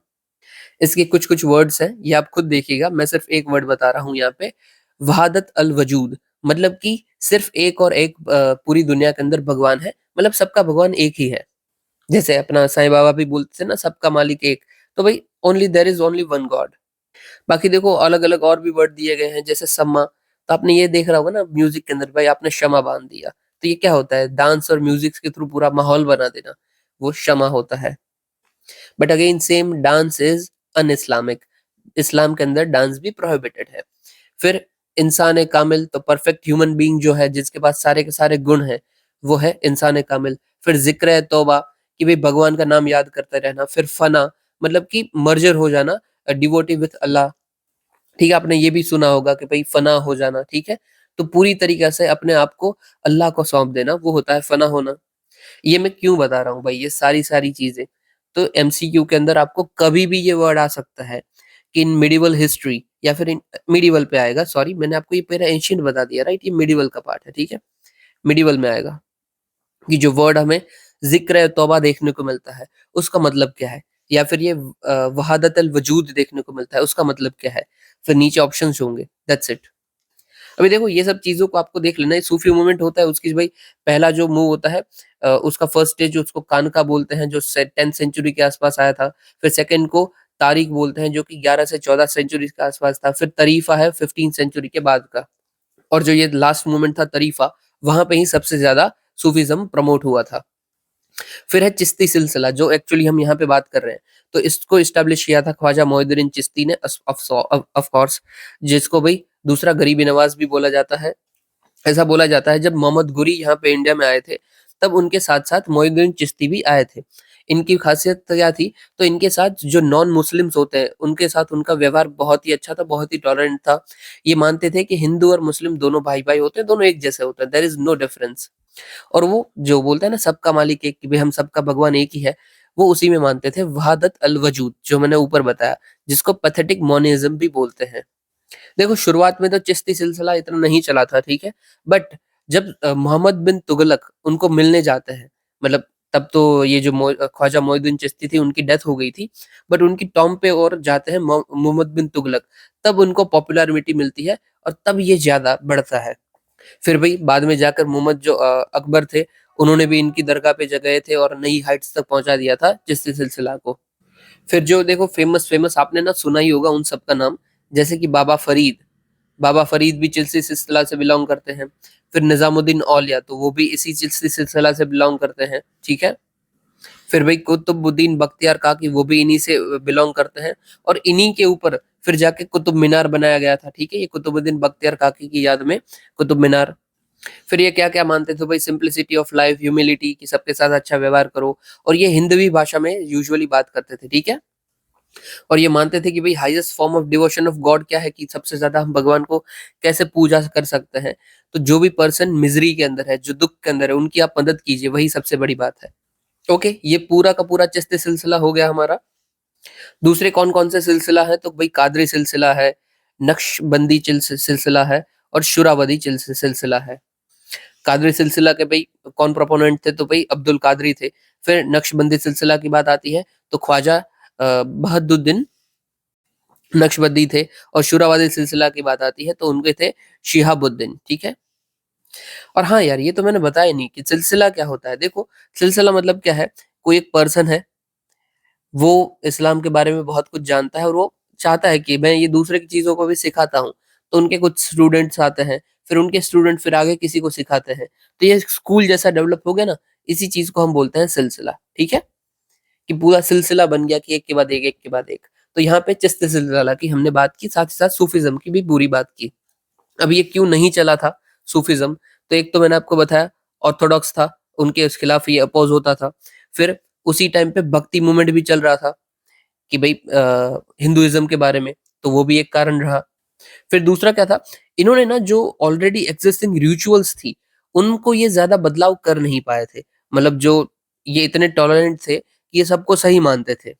इसके कुछ कुछ वर्ड्स हैं, ये आप खुद देखिएगा, मैं सिर्फ एक वर्ड बता रहा हूँ यहाँ पे। वहादत अल वजूद, मतलब कि सिर्फ एक और एक पूरी दुनिया के अंदर भगवान है, मतलब सबका भगवान एक ही है। जैसे अपना साईं बाबा भी बोलते थे ना, सबका मालिक एक। तो भाई only there is only one God. बाकी देखो अलग अलग और भी वर्ड दिए गए हैं, जैसे सम्मा। तो आपने ये देख रहा होगा ना म्यूजिक के अंदर, भाई आपने क्षमा बांध दिया, तो ये क्या होता है, डांस और म्यूजिक के थ्रू पूरा माहौल बना देना, वो क्षमा होता है। But again same, dance is un Islamic. इस्लाम के अंदर डांस भी प्रोहिबिटेड है। फिर इंसान कामिल, तो परफेक्ट ह्यूमन बीइंग जो है जिसके पास सारे के सारे गुण हैं, वो है इंसान कामिल। फिर ज़िक्र तौबा कि भाई भगवान का नाम याद करते रहना। फिर फना मतलब कि मर्जर हो जाना, डिवोटी विद अल्लाह। ठीक है, आपने ये भी सुना होगा कि भाई फना हो जाना, ठीक है? तो पूरी तरीके से अपने आप को अल्लाह को सौंप देना, वो होता है फना होना। ये मैं क्यों बता रहा हूँ भाई ये सारी चीज़ें? तो एमसीक्यू के अंदर आपको कभी भी ये वर्ड आ सकता है कि इन मिडिवल हिस्ट्री या फिर इन मिडिवल पे आएगा, सॉरी मैंने आपको ये पहले एंशिएंट बता दिया, राइट? ये मिडिवल का पार्ट है, ठीक है? मिडिवल में आएगा कि जो वर्ड हमें ज़िक्र तौबा देखने को मिलता है, उसका मतलब क्या है? या फिर ये वहादत अल वजूद देखने को मिलता है, उसका मतलब क्या है? फिर नीचे ऑप्शंस होंगे, दैट्स इट। अभी देखो ये सब चीज़ों को आपको देख लेना है, सूफी मूवमेंट होता है उसकी भाई पहला जो मूव होता है उसका फर्स्ट स्टेज उसको कानका बोलते हैं जो 10th सेंचुरी के आसपास आया था। फिर सेकंड को तारीख बोलते हैं जो कि 11 से 14 सेंचुरी के आसपास था। फिर तरीफ़ा है 15th सेंचुरी के बाद का। और जो ये लास्ट मूवमेंट था तरीफ़ा, वहाँ पे ही सबसे ज़्यादा सूफीज़्म प्रमोट हुआ था। फिर है चिश्ती सिलसिला जो एक्चुअली हम यहाँ पे बात कर रहे हैं। तो इसको एस्टेब्लिश किया था ख्वाजा मोइनुद्दीन चिश्ती ने ऑफ कोर्स, जिसको भाई दूसरा गरीबी नवाज़ भी बोला जाता है। ऐसा बोला जाता है जब मोहम्मद गुरी यहाँ पे इंडिया में आए थे, तब उनके साथ-साथ मोइनुद्दीन चिश्ती भी आए थे। इनकी खासियत क्या थी? तो इनके साथ जो नॉन मुस्लिम्स होते हैं, उनके साथ उनका व्यवहार बहुत ही अच्छा था, बहुत ही टॉलरेंट था। ये मानते थे कि हिंदू और मुस्लिम दोनों भाई-भाई होते हैं, दोनों एक जैसे होते हैं, देयर इज़ नो डिफरेंस। और वो जो बोलते हैं ना सबका मालिक एक, कि भाई हम सबका भगवान एक ही है, वो उसी में मानते थे। वहादत अल वजूद जो मैंने ऊपर बताया, जिसको पैथेटिक मोनिज़्म भी बोलते हैं। देखो शुरुआत में तो चिश्ती सिलसिला इतना नहीं चला था, ठीक है? बट जब मोहम्मद बिन तुगलक उनको मिलने जाते हैं, मतलब तब तो ये जो ख्वाजा मोइनुद्दीन चिश्ती थी उनकी डेथ हो गई थी, बट उनकी टॉम्ब पे और जाते हैं मोहम्मद बिन तुगलक, तब उनको पॉपुलैरिटी मिलती है और तब ये ज़्यादा बढ़ता है। फिर भई बाद में जाकर मोहम्मद जो अकबर थे, उन्होंने भी इनकी दरगाह पे गए थे और नई हाइट्स तक पहुँचा दिया था चिश्ती सिलसिला को। फिर जो देखो फेमस फेमस आपने ना सुना ही होगा उन सब का नाम, जैसे कि बाबा फरीद। बाबा फरीद भी चिश्ती सिलसिला से बिलॉन्ग करते हैं। फिर निज़ामुद्दीन औलिया तो वो भी इसी चिश्ती सिलसिला से बिलॉन्ग करते हैं, ठीक है? फिर भाई कुतुबुद्दीन बख्तियार काकी वो भी इन्हीं से बिलॉन्ग करते हैं और इन्हीं के ऊपर फिर जाके कुतुब मीनार बनाया गया था, ठीक है? ये कुतुबुद्दीन बख्तियार काकी की याद में कुतुब मीनार। फिर ये क्या-क्या मानते थे भाई सिंप्लिसिटी ऑफ लाइफ, ह्यूमिलिटी कि सबके साथ अच्छा व्यवहार करो और ये हिंदवी भाषा में यूजुअली बात करते थे, ठीक है? और ये मानते थे कि भाई highest form of devotion of God क्या है कि सबसे ज़्यादा हम भगवान को कैसे पूजा कर सकते हैं। तो जो भी पर्सन मिज़री के अंदर है, जो दुःख के अंदर है, उनकी आप मदद कीजिए, वही सबसे बड़ी बात है। ओके, ये पूरा का पूरा चिश्ती सिलसिला हो गया हमारा। दूसरे कौन-कौन से सिलसिला है तो भाई कादरी सिलसिला है, नक्शबंदी सिलसिला है और शुरावदी सिलसिला है। कादरी सिलसिला के भाई कौन प्रोपोनेंट थे तो भाई अब्दुल कादरी थे। फिर नक्शबंदी सिलसिला की बात आती है तो ख्वाजा बहाउद्दीन नक्शबंदी थे और शुरावादी सिलसिला की बात आती है तो उनके थे शिहाबुद्दीन, ठीक है? और हाँ यार, ये तो मैंने बताया नहीं कि सिलसिला क्या होता है। देखो, सिलसिला मतलब क्या है, कोई एक पर्सन है, वो इस्लाम के बारे में बहुत कुछ जानता है और वो चाहता है कि मैं ये दूसरे की चीज़ों को भी सिखाता हूँ। तो उनके कुछ स्टूडेंट्स आते हैं, फिर उनके स्टूडेंट फिर आगे किसी को सिखाते हैं। तो ये स्कूल जैसा डेवलप हो गया ना, इसी चीज़ को हम बोलते हैं सिलसिला, ठीक है? कि पूरा सिलसिला बन गया कि एक के बाद एक के बाद एक। तो यहाँ पे चिश्ती सिलसिला की हमने बात की, साथ ही साथ सूफीज़्म की भी पूरी बात की। अब ये क्यों नहीं चला था सूफीज़्म? तो एक तो मैंने आपको बताया ऑर्थोडॉक्स था, उनके खिलाफ ये अपोज़ होता था। फिर उसी टाइम पे भक्ति मूवमेंट भी चल रहा था कि भई हिंदुइज़्म के बारे में, तो वो भी एक कारण रहा। फिर दूसरा क्या था, इन्होंने ना जो ऑलरेडी एक्जिस्टिंग रिचुअल्स थी, उनको ये ज़्यादा बदलाव कर नहीं पाए थे। मतलब जो ये इतने टॉलरेंट थे, कि ये सबको सही मानते थे।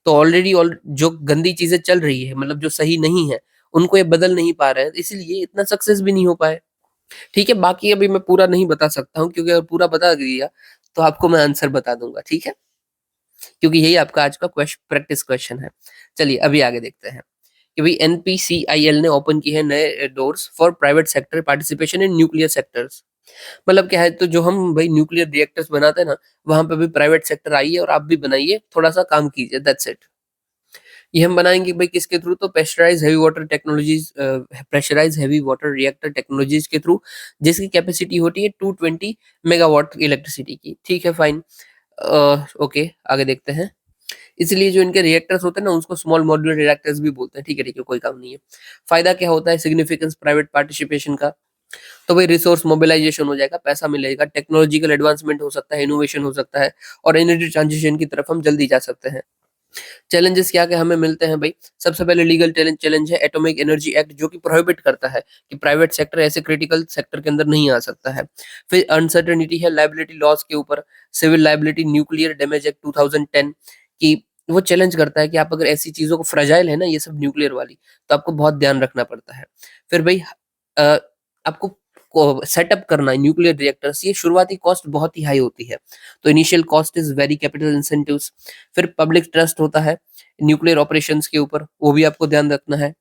तो ऑलरेडी जो गंदी चीज़ें चल रही है, मतलब जो सही नहीं है, उनको ये बदल नहीं पा रहे हैं, इसीलिए इतना सक्सेस भी नहीं हो पाए। ठीक है, बाकी अभी मैं पूरा नहीं बता सकता हूँ क्योंकि अगर पूरा बता दिया, तो आपको मैं आंसर बता दूँगा, ठीक है? क्योंकि यही आपका आज का प्रैक्टिस क्वेश्चन है। चलिए अभी आगे देखते हैं कि भाई एनपीसीआईएल ने ओपन की है नए doors for private sector participation in nuclear sectors. मतलब क्या है तो जो हम भाई न्यूक्लियर रिएक्टर्स बनाते हैं ना, वहाँ पे भी प्राइवेट सेक्टर आइए और आप भी बनाइए, थोड़ा-सा काम कीजिए, दैट्स इट। ये हम बनाएँगे भाई किसके थ्रू तो pressurize heavy water reactor technologies के थ्रू, जिसकी कैपेसिटी होती है 220 मेगावाट इलेक्ट्रिसिटी की। ठीक है फाइन। ओके आगे देखते हैं इसलिए जो इनके रिएक्टर्स होते हैं ना उसको स्मॉल मॉड्यूलर रिएक्टर्स भी बोलते हैं। ठीक है, कोई काम नहीं है। फायदा क्या होता है सिग्निफिकेंस प्राइवेट पार्टिसिपेशन का, तो भाई रिसोर्स मोबिलाइजेशन हो जाएगा, पैसा मिलेगा, टेक्नोलॉजिकल एडवांसमेंट हो सकता है, इनोवेशन हो सकता है और एनर्जी ट्रांजिशन की तरफ हम जल्दी जा सकते हैं। चैलेंजेस क्या-क्या हमें मिलते हैं भाई? सबसे पहले लीगल चैलेंज है एटॉमिक एनर्जी एक्ट जो कि प्रोहिबिट करता है कि प्राइवेट सेक्टर ऐसे क्रिटिकल सेक्टर के अंदर नहीं आ सकता है। फिर अनसर्टेनिटी है लायबिलिटी लॉज़ के ऊपर, civil liability nuclear damage act 2010 कि वो चैलेंज करता है कि आप अगर ऐसी चीज़ों को फ्रेजाइल है ना ये सब न्यूक्लियर वाली, तो आपको बहुत ध्यान रखना पड़ता है। फिर भाई अ, आपको को सेटअप करना है न्यूक्लियर रिएक्टर्स, ये शुरुआती कॉस्ट बहुत ही हाई होती है। तो initial cost is very capital incentives. फिर पब्लिक ट्रस्ट होता है न्यूक्लियर ऑपरेशंस के ऊपर, वो भी आपको ध्यान रखना है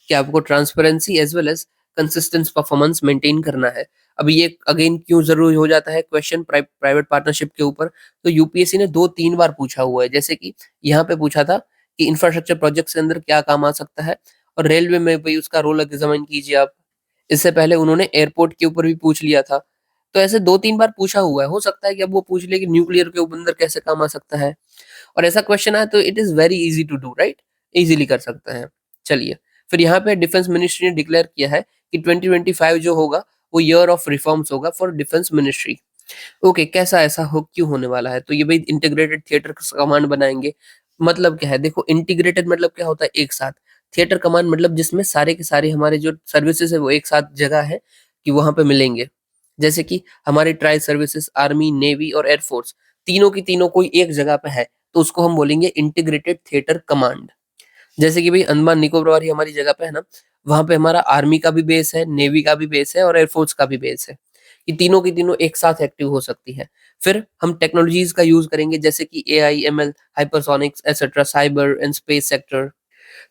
कि आपको transparency as well as consistent performance maintain करना है। अब ये अगेन क्यों ज़रूरी हो जाता है क्वेश्चन प्राइवेट पार्टनरशिप के ऊपर, तो यूपीएससी ने 2-3 बार पूछा हुआ है। जैसे कि यहाँ पे पूछा था कि इंफ्रास्ट्रक्चर प्रोजेक्ट्स के अंदर क्या काम आ सकता है और रेलवे में भी उसका रोल एग्ज़ामिन कीजिए आप। इससे पहले उन्होंने एयरपोर्ट के ऊपर भी पूछ लिया था। तो ऐसे 2-3 बार पूछा हुआ है। हो सकता है कि अब वो पूछ ले कि न्यूक्लियर के अंदर कैसे काम आ सकता है और ऐसा क्वेश्चन आए तो it is very easy to do right? Easily कर सकते हैं। चलिए, फिर यहाँ पे डिफेंस मिनिस्ट्री ने डिक्लेयर किया है कि 2025 जो होगा वो ईयर ऑफ रिफॉर्म्स होगा फॉर डिफेंस मिनिस्ट्री। ओके, कैसा ऐसा हो क्यों होने वाला है? तो ये भाई इंटीग्रेटेड थिएटर कमांड बनाएँगे। मतलब क्या है? देखो इंटीग्रेटेड मतलब क्या होता है एक साथ। थिएटर कमांड मतलब जिसमें सारे के सारे हमारे जो सर्विसेज़ है वो एक साथ जगह है कि वहाँ पे मिलेंगे। जैसे कि हमारी ट्राई सर्विसेज़, आर्मी, नेवी और एयर फोर्स तीनों की तीनों कोई एक जगह पे है, तो उसको हम बोलेंगे इंटीग्रेटेड थिएटर कमांड। जैसे कि भाई अंडमान निकोबार ही हमारी जगह पे है ना, वहाँ पे हमारा आर्मी का भी बेस है, नेवी का भी बेस है और एयरफोर्स का भी बेस है। ये तीनों की तीनों एक साथ एक्टिव हो सकती है। फिर हम टेक्नोलॉजीज़ का यूज़ करेंगे जैसे कि AI, ML, hypersonics etcetera, cyber and space sector.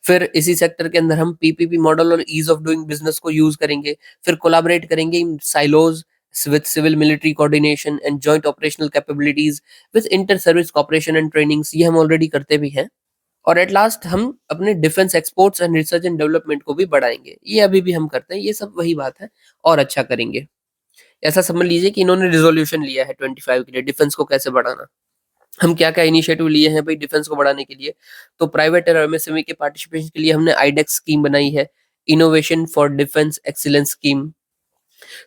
फिर इसी सेक्टर के अंदर हम पीपीपी मॉडल और ईज़ ऑफ डूइंग बिज़नेस को यूज़ करेंगे। फिर कोलैबोरेट करेंगे in silos with civil military coordination and joint operational capabilities with inter service cooperation and trainings, ये हम ऑलरेडी करते भी हैं। और एट लास्ट हम अपने defence exports and research and development को भी बढ़ाएँगे। ये अभी भी हम करते हैं, ये सब वही बात है और अच्छा करेंगे। ऐसा समझ लीजिए कि इन्होंने रिज़ॉल्यूशन लिया है 25 के लिए डिफेंस को कैसे बढ़ाना। हम क्या-क्या इनिशिएटिव लिए हैं भई डिफेंस को बढ़ाने के लिए, तो प्राइवेट और एमएसएमई के पार्टिसिपेशन के लिए हमने आईडेक्स स्कीम बनाई है, innovation for defence excellence scheme.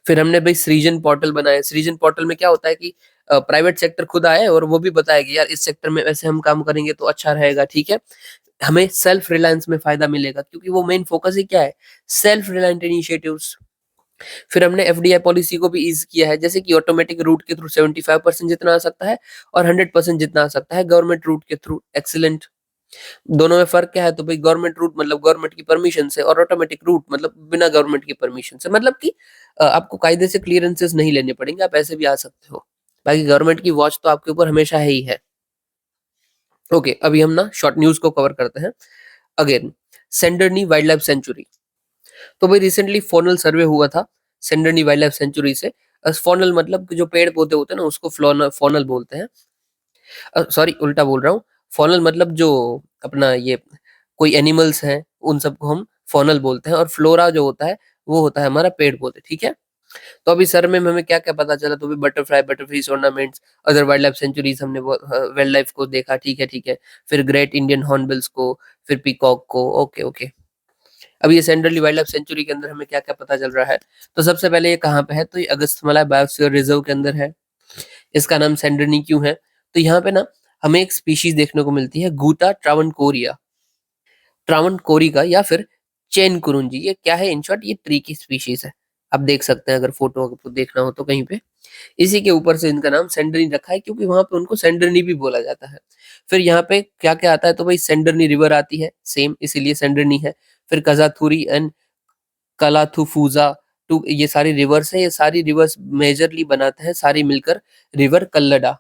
फिर हमने भई सृजन पोर्टल बनाया है, सृजन पोर्टल में क्या होता है कि प्राइवेट सेक्टर खुद आए और वो भी बताए कि यार इस सेक्टर में ऐसे हम काम करेंगे तो अच्छा रहेगा, ठीक है? हमें सेल्फ रिलायंस में फ़ायदा मिलेगा क्योंकि वो मेन फ़ोकस ही क्या है? Self reliant initiatives. फिर हमने एफडीआई पॉलिसी को भी ईज़ किया है, जैसे कि ऑटोमेटिक रूट के थ्रू 75% जितना आ सकता है और 100% जितना आ सकता है गवर्नमेंट रूट के थ्रू। एक्सीलेंट। दोनों में फ़र्क क्या है? तो भई गवर्नमेंट रूट मतलब गवर्नमेंट की परमिशन से और ऑटोमेटिक रूट मतलब बिना गवर्नमेंट की परमिशन से। मतलब कि आपको कायदे से क्लीयरेंसेस नहीं लेने पड़ेंगे, आप ऐसे भी आ सकते हो। बाकी गवर्नमेंट की वॉच तो आपके ऊपर हमेशा है ही है। ओके, अभी हम ना शॉर्ट न्यूज़ को कवर करते हैं। अगेन, सेंडरनी वाइल्ड लाइफ सेंचुरी। तो भाई रिसेंटली फ़ॉनल सर्वे हुआ था सेंडरनी वाइल्ड लाइफ सेंचुरी से। फ़ॉनल मतलब कि जो पेड़-पौधे होते हैं ना उसको फ़ॉनल बोलते हैं। सॉरी उल्टा बोल रहा हूँ। फ़ॉनल मतलब जो अपना ये कोई एनिमल्स हैं, उन सबको हम फ़ॉनल बोलते हैं और फ्लोरा जो होता है, वो होता है हमारा पेड़-पौधे, ठीक है? तो अभी सर्वे में हमें क्या-क्या पता चला तो भी butterfly, butterfish ornaments, other wild life centuries हमने वो वाइल्ड लाइफ को देखा, ठीक है। फिर ग्रेट इंडियन हॉर्नबिल्स को, फिर पीकॉक को, ओके। अब ये सेंट्रली वाइल्ड लाइफ सेंचुरी के अंदर हमें क्या-क्या पता चल रहा है? तो सबसे पहले ये कहाँ पे है? तो ये अगस्थमाला बायोस्फीयर रिजर्व के अंदर है। इसका नाम सेंडरनी क्यों है? तो यहाँ पे ना हमें एक स्पीशीज़ देखने को मिलती है गूटा ट्रावनकोरिया, ट्रावनकोरिका या फिर चैन कुरुंजी। ये क्या है? इन शॉर्ट ये ट्री की स्पीशीज़ है। आप देख सकते हैं अगर फ़ोटो आपको देखना हो तो कहीं पे। इसी के ऊपर से इनका नाम सेंडरनी रखा है क्योंकि वहाँ पे उनको सेंडरनी भी बोला जाता है। फिर यहाँ पे क्या-क्या आता है? तो भाई सेंडरनी रिवर आती है, सेम इसीलिए सेंडरनी है। फिर कज़ाथुरी एंड कलाथुफुज़ा टू ये सारी रिवर्स हैं, ये सारी रिवर्स मेजरली बनाते हैं सारी मिलकर रिवर कल्लडा।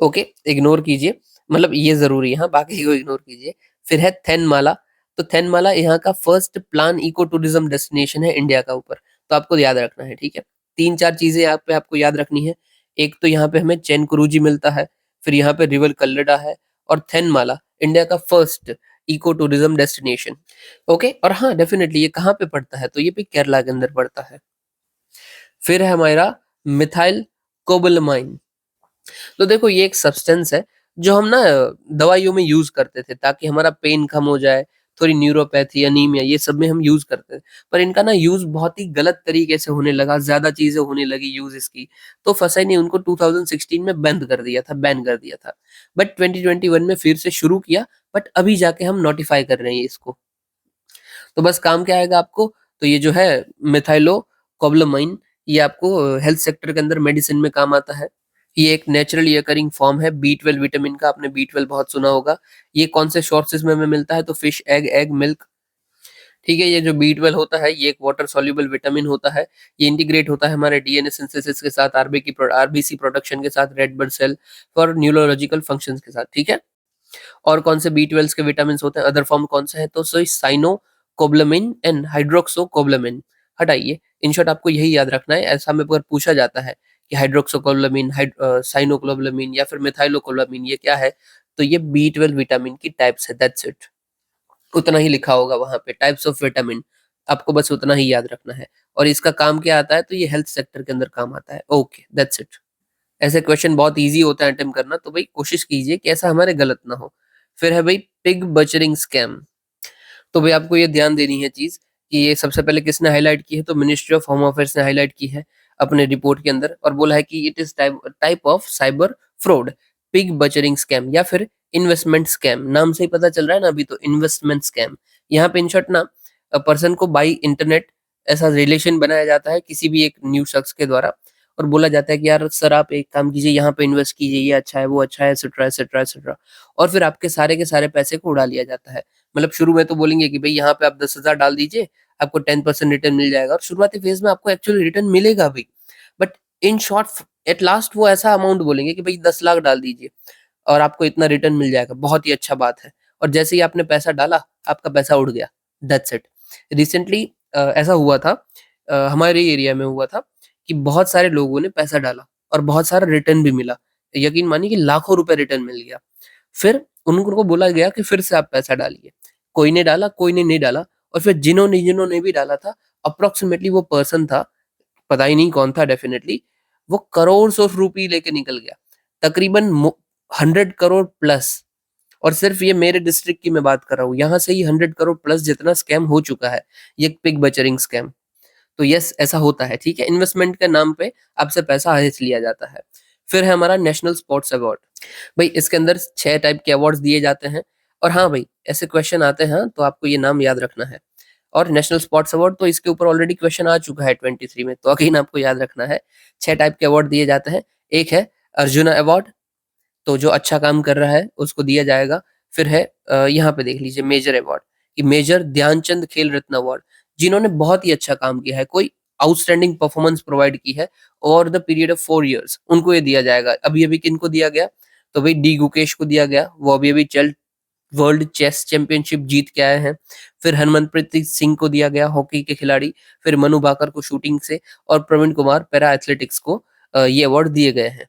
ओके, इग्नोर कीजिए, मतलब ये ज़रूरी है हाँ, बाकी को इग्नोर कीजिए। फिर है थेनमाला, तो थेनमाला यहाँ का first plan eco tourism destination है इंडिया का ऊपर, तो आपको याद रखना है, ठीक है? 3-4 चीज़ें यहाँ पे आपको याद रखनी है। एक तो यहाँ पे हमें चैनकुरुजी मिलता है, फिर यहाँ पे रिवर कल्लडा है और थेनमाला इंडिया का first eco tourism destination. Okay, और हाँ, डेफ़िनेटली ये कहाँ पे पड़ता है? तो ये भी केरला के अंदर पड़ता है। फिर है हमारा मिथाइल कोबालामाइन। तो देखो ये एक सब्सटेंस है जो हम ना दवाइयों में यूज़ करते थे ताकि हमारा पेन कम हो जाए, थोड़ी न्यूरोपैथी, एनीमिया ये सब में हम यूज़ करते थे। पर इनका ना यूज़ बहुत ही गलत तरीके से होने लगा, ज़्यादा चीज़ें होने लगी यूज़ इसकी, तो फँसा नहीं, उनको 2016 में बंद कर दिया था, बैन कर दिया था। बट 2021 में फिर से शुरू किया, बट अभी जाके हम नोटिफ़ाई कर रहे हैं इसको। तो बस काम क्या आएगा आपको, तो ये जो है मेथाइलोकोबालामाइन, ये आपको हेल्थ सेक्टर के अंदर मेडिसिन में काम आता है। ये एक नेचुरली अकरिंग फॉर्म है बी12 विटामिन का, आपने बी12 बहुत सुना होगा। ये कौन से सोर्सेज़ में हमें मिलता है, तो फिश, एग, मिल्क, ठीक है। ये जो बी12 होता है ये एक वाटर सॉल्युबल विटामिन होता है। ये इंटीग्रेट होता है हमारे डीएनए सिंथेसिस के साथ, आरबीसी प्रोडक्शन के साथ, red blood cell for neurological functions के साथ, ठीक है। और कौन से बी12 के विटामिन होते हैं, अदर फॉर्म कौन से हैं, तो सो साइनोकोबालामिन एंड हाइड्रोक्सोकोबालामिन। हटाइए, इन शॉर्ट आपको यही याद रखना है। ऐसा में अगर पूछा जाता है कि हाइड्रोक्सोकोबालामिन, साइनोकोबालामिन या फिर मेथाइलोकोबालामिन ये क्या है, तो ये बी12 विटामिन की टाइप्स है, दैट्स इट। उतना ही लिखा होगा वहां पे, टाइप्स ऑफ विटामिन, आपको बस उतना ही याद रखना है। और इसका काम क्या आता है, तो ये हेल्थ सेक्टर के अंदर काम आता है। Okay, that's it. ऐसे क्वेश्चन बहुत इजी होता है अटेम्प्ट करना, तो भाई कोशिश कीजिए कि ऐसा हमारे गलत ना हो। फिर है भाई पिग बचरिंग स्कैम। तो भाई आपको ये ध्यान देनी है चीज कि ये सबसे पहले किसने हाईलाइट की है, तो मिनिस्ट्री ऑफ होम अफेयर्स ने हाईलाइट की है अपने रिपोर्ट के अंदर, और बोला है कि it is type of cyber fraud, pig butchering scam या फिर इन्वेस्टमेंट स्कैम। नाम से ही पता चल रहा है ना अभी, तो इन्वेस्टमेंट स्कैम। यहाँ पे इन शॉर्ट ना पर्सन को बाई इंटरनेट ऐसा रिलेशन बनाया जाता है किसी भी एक न्यू शख्स के द्वारा, और बोला जाता है कि यार सर आप एक काम कीजिए, यहाँ पे इन्वेस्ट कीजिए, ये अच्छा है, वो अच्छा है, एटसेट्रा एटसेट्रा एटसेट्रा, और फिर आपके सारे के सारे पैसे को उड़ा लिया जाता है। मतलब शुरू में तो बोलेंगे कि भाई यहाँ पे आप 10,000 डाल दीजिए, आपको 10% रिटर्न मिल जाएगा, और शुरुआती फेज में आपको एक्चुअली रिटर्न मिलेगा भी। But in short at last वो ऐसा अमाउंट बोलेंगे कि भाई 10 लाख डाल दीजिए और आपको इतना रिटर्न मिल जाएगा, बहुत ही अच्छा बात है। और जैसे ही आपने पैसा डाला, आपका पैसा उड़ गया, दैट्स इट। रिसेंटली ऐसा हुआ था, हमारे एरिया में हुआ था कि बहुत सारे लोगों ने पैसा डाला और बहुत सारा रिटर्न भी मिला। यकीन मानिए कि लाखों रुपए रिटर्न मिल गया। फिर उनको बोला गया कि फिर से आप पैसा डालिए। कोई ने डाला, कोई ने नहीं डाला, और फिर जिन्होंने जिन्होंने भी डाला था, अप्रोक्सीमेटली वो पर्सन था, पता ही नहीं कौन था डेफिनिटली, वो करोड़ ऑफ रुपए लेके निकल गया। तकरीबन 100 करोड़ प्लस। और सिर्फ ये मेरे डिस्ट्रिक्ट की मैं बात कर रहा हूँ, यहाँ से ही 100 करोड़ प्लस जितना स्कैम हो चुका है, ये पिग बचरिंग स्कैम। तो यस, ऐसा होता है, ठीक है। इन्वेस्टमेंट के नाम पे आपसे पैसा हड़प लिया जाता है। फिर है हमारा नेशनल स्पोर्ट्स अवार्ड। भाई इसके अंदर 6 टाइप के अवार्ड्स दिए जाते हैं। और हाँ भाई, ऐसे क्वेश्चन आते हैं तो आपको ये नाम याद रखना है। और नेशनल स्पोर्ट्स अवार्ड तो इसके ऊपर ऑलरेडी क्वेश्चन आ चुका है 23 में, तो अगेन आपको याद रखना है। 6 टाइप के अवार्ड दिए जाते हैं। एक है अर्जुना अवार्ड, तो जो अच्छा काम कर रहा है उसको दिया जाएगा। फिर है यहाँ पे देख लीजिए मेजर अवार्ड, कि मेजर ध्यानचंद खेल रत्न अवार्ड, जिन्होंने बहुत ही अच्छा काम किया है, कोई आउटस्टैंडिंग परफॉर्मेंस प्रोवाइड की है over the period of 4 years, उनको ये दिया जाएगा। अभी अभी किनको दिया गया, तो भाई डी गुकेश को दिया गया, वो अभी अभी चल वर्ल्ड चेस चैंपियनशिप जीत के आए हैं। फिर हरमनप्रीत सिंह को दिया गया, हॉकी के खिलाड़ी। फिर मनु भाकर को शूटिंग से, और प्रवीण कुमार पैरा एथलेटिक्स को ये अवार्ड दिए गए हैं।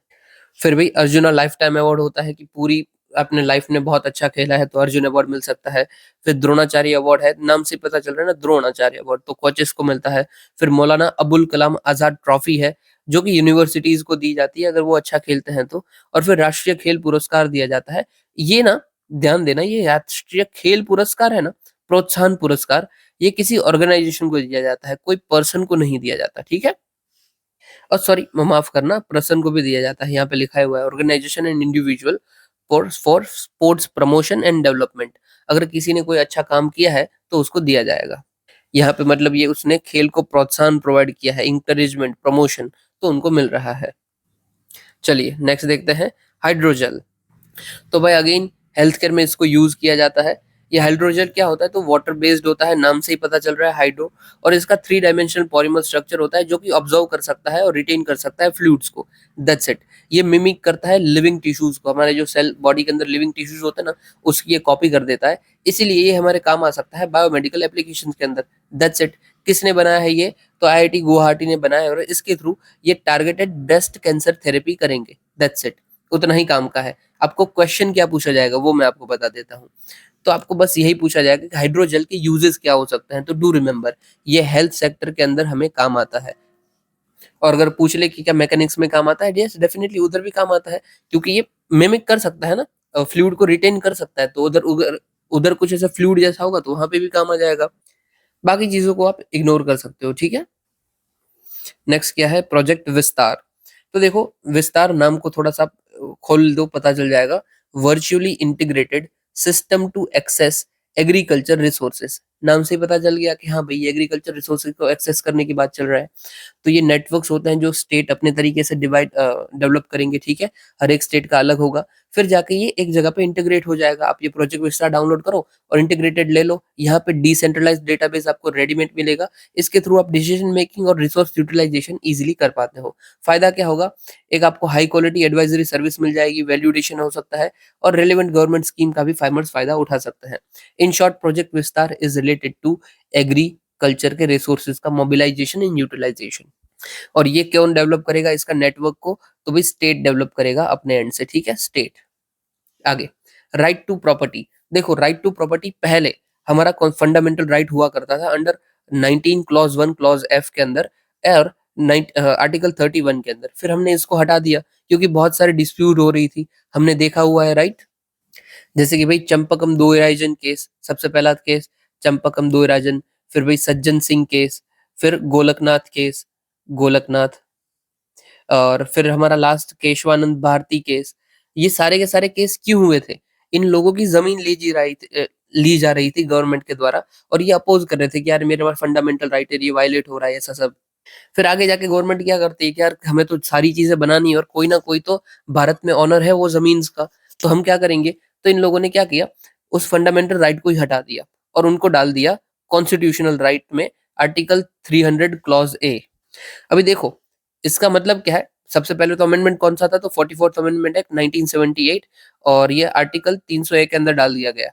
फिर भी अर्जुना लाइफ टाइम अवार्ड होता है कि पूरी अपने लाइफ में बहुत अच्छा खेला है तो अर्जुन अवार्ड मिल सकता है। फिर द्रोणाचार्य अवार्ड है, नाम से पता चल रहा है ना, द्रोणाचार्य अवार्ड तो कोचेस को मिलता है। फिर मौलाना अबुल कलाम आजाद ट्रॉफी है, जो कि यूनिवर्सिटीज को दी जाती है अगर वो अच्छा खेलते हैं तो। और फिर राष्ट्रीय खेल पुरस्कार दिया जाता है। ये ना ध्यान देना, ये राष्ट्रीय खेल पुरस्कार है ना, प्रोत्साहन पुरस्कार, ये किसी ऑर्गेनाइजेशन को दिया जाता है, कोई पर्सन को नहीं दिया जाता, ठीक है। और सॉरी माफ करना, पर्सन को भी दिया जाता है, यहाँ पे लिखा हुआ है organisation and individual for sports promotion and development. अगर किसी ने कोई अच्छा काम किया है तो उसको दिया जाएगा। यहाँ पे मतलब ये उसने खेल को प्रोत्साहन प्रोवाइड किया है, इंकरेजमेंट, प्रमोशन, तो उनको मिल रहा है। चलिए नेक्स्ट देखते हैं, हाइड्रोजेल। तो भाई अगेन हेल्थ केयर में इसको यूज किया जाता है। ये हाइड्रोजेल क्या होता है, तो वाटर बेस्ड होता है, नाम से ही पता चल रहा है हाइड्रो। और इसका 3 डायमेंशनल पॉलीमर स्ट्रक्चर होता है जो कि ऑब्जर्व कर सकता है और रिटेन कर सकता है फ्लूइड्स को, दैट्स इट। ये मिमिक करता है लिविंग टिश्यूज को, हमारे जो सेल बॉडी के अंदर लिविंग टिश्यूज होते हैं ना, उसकी ये कॉपी कर देता है। इसीलिए ये हमारे काम आ सकता है बायोमेडिकल एप्लीकेशन के अंदर, दैट्स इट। किसने बनाया है ये, तो आईआईटी गुवाहाटी ने बनाया है, और इसके थ्रू ये टारगेटेड ब्रेस्ट कैंसर थेरेपी करेंगे, दैट्स इट। उतना ही काम का है। आपको क्वेश्चन क्या पूछा जाएगा वो मैं आपको बता देता हूँ। तो आपको बस यही पूछा जाएगा कि हाइड्रोजेल के यूजेस क्या हो सकते हैं, तो डू रिमेम्बर ये हेल्थ सेक्टर के अंदर हमें काम आता है। और अगर पूछ ले कि क्या मैकेनिक्स में काम आता है, यस डेफिनेटली उधर भी काम आता है, क्योंकि ये मिमिक कर सकता है ना, फ्लूइड को रिटेन कर सकता है, तो उधर उधर उधर कुछ ऐसा फ्लूइड जैसा होगा तो वहां पे भी काम आ जाएगा। बाकी चीजों को आप इग्नोर कर सकते हो, ठीक है। नेक्स्ट क्या है, प्रोजेक्ट विस्तार। तो देखो, विस्तार नाम को थोड़ा सा खोल दो, पता चल जाएगा। Virtually integrated system to access agriculture resources, नाम से ही पता चल गया कि हाँ भाई एग्रीकल्चर रिसोर्सेज को एक्सेस करने की बात चल रहा है। तो ये नेटवर्क्स होते हैं जो स्टेट अपने तरीके से डिवाइड डेवलप करेंगे, ठीक है। हर एक स्टेट का अलग होगा, फिर जाके ये एक जगह पे इंटीग्रेट हो जाएगा। आप ये प्रोजेक्ट विस्तार डाउनलोड करो और इंटीग्रेटेड ले लो। यहाँ पे डिसेंट्रलाइज्ड डेटाबेस आपको रेडीमेड मिलेगा। इसके थ्रू आप डिसीजन मेकिंग और रिसोर्स यूटिलाइजेशन इजीली कर पाते हो। फायदा क्या होगा, एक आपको हाई क्वालिटी एडवाइजरी सर्विस मिल जाएगी, वैल्यूडेशन हो सकता है और रेलेवेंट गवर्नमेंट स्कीम का भी फार्मर्स फायदा उठा सकते हैं। इन शॉर्ट, प्रोजेक्ट विस्तार इज रिलेटेड टू एग्रीकल्चर के रिसोर्सेज का मोबिलाइजेशन एंड यूटिलाइजेशन। और ये कौन डेवलप करेगा इसका नेटवर्क को, तो भाई स्टेट डेवलप करेगा अपने एंड से, ठीक है, स्टेट। आगे, राइट टू प्रॉपर्टी। देखो, राइट टू प्रॉपर्टी पहले हमारा फंडामेंटल राइट हुआ करता था अंडर 19 क्लॉज 1 क्लॉज एफ के अंदर और आर्टिकल 31 के अंदर। फिर हमने इसको हटा दिया क्योंकि बहुत सारे डिस्प्यूट हो रही थी, हमने देखा हुआ है, राइट। जैसे कि भाई चंपकम दोयराजन केस, सबसे पहला केस चंपकम दोयराजन, फिर भाई सज्जन सिंह केस, फिर गोलकनाथ केस, गोलकनाथ, और फिर हमारा लास्ट केशवानंद भारती केस। ये सारे के सारे केस क्यों हुए थे, इन लोगों की जमीन ली जा रही थी गवर्नमेंट के द्वारा, और ये अपोज कर रहे थे कि यार मेरे पास फंडामेंटल राइट है, ये वायलेट हो रहा है, ऐसा सब। फिर आगे जाके गवर्नमेंट क्या करती है कि यार हमें तो सारी चीजें बनानी है और कोई ना कोई तो भारत में ऑनर है वो जमीन का, तो हम क्या करेंगे। तो इन लोगों ने क्या किया, उस फंडामेंटल राइट को ही हटा दिया और उनको डाल दिया कॉन्स्टिट्यूशनल राइट में, आर्टिकल 300 क्लॉज ए। अभी देखो, इसका मतलब क्या है। सबसे पहले तो अमेंडमेंट कौन सा था, तो 44th अमेंडमेंट एक्ट 1978, और ये आर्टिकल 301 के अंदर डाल दिया गया।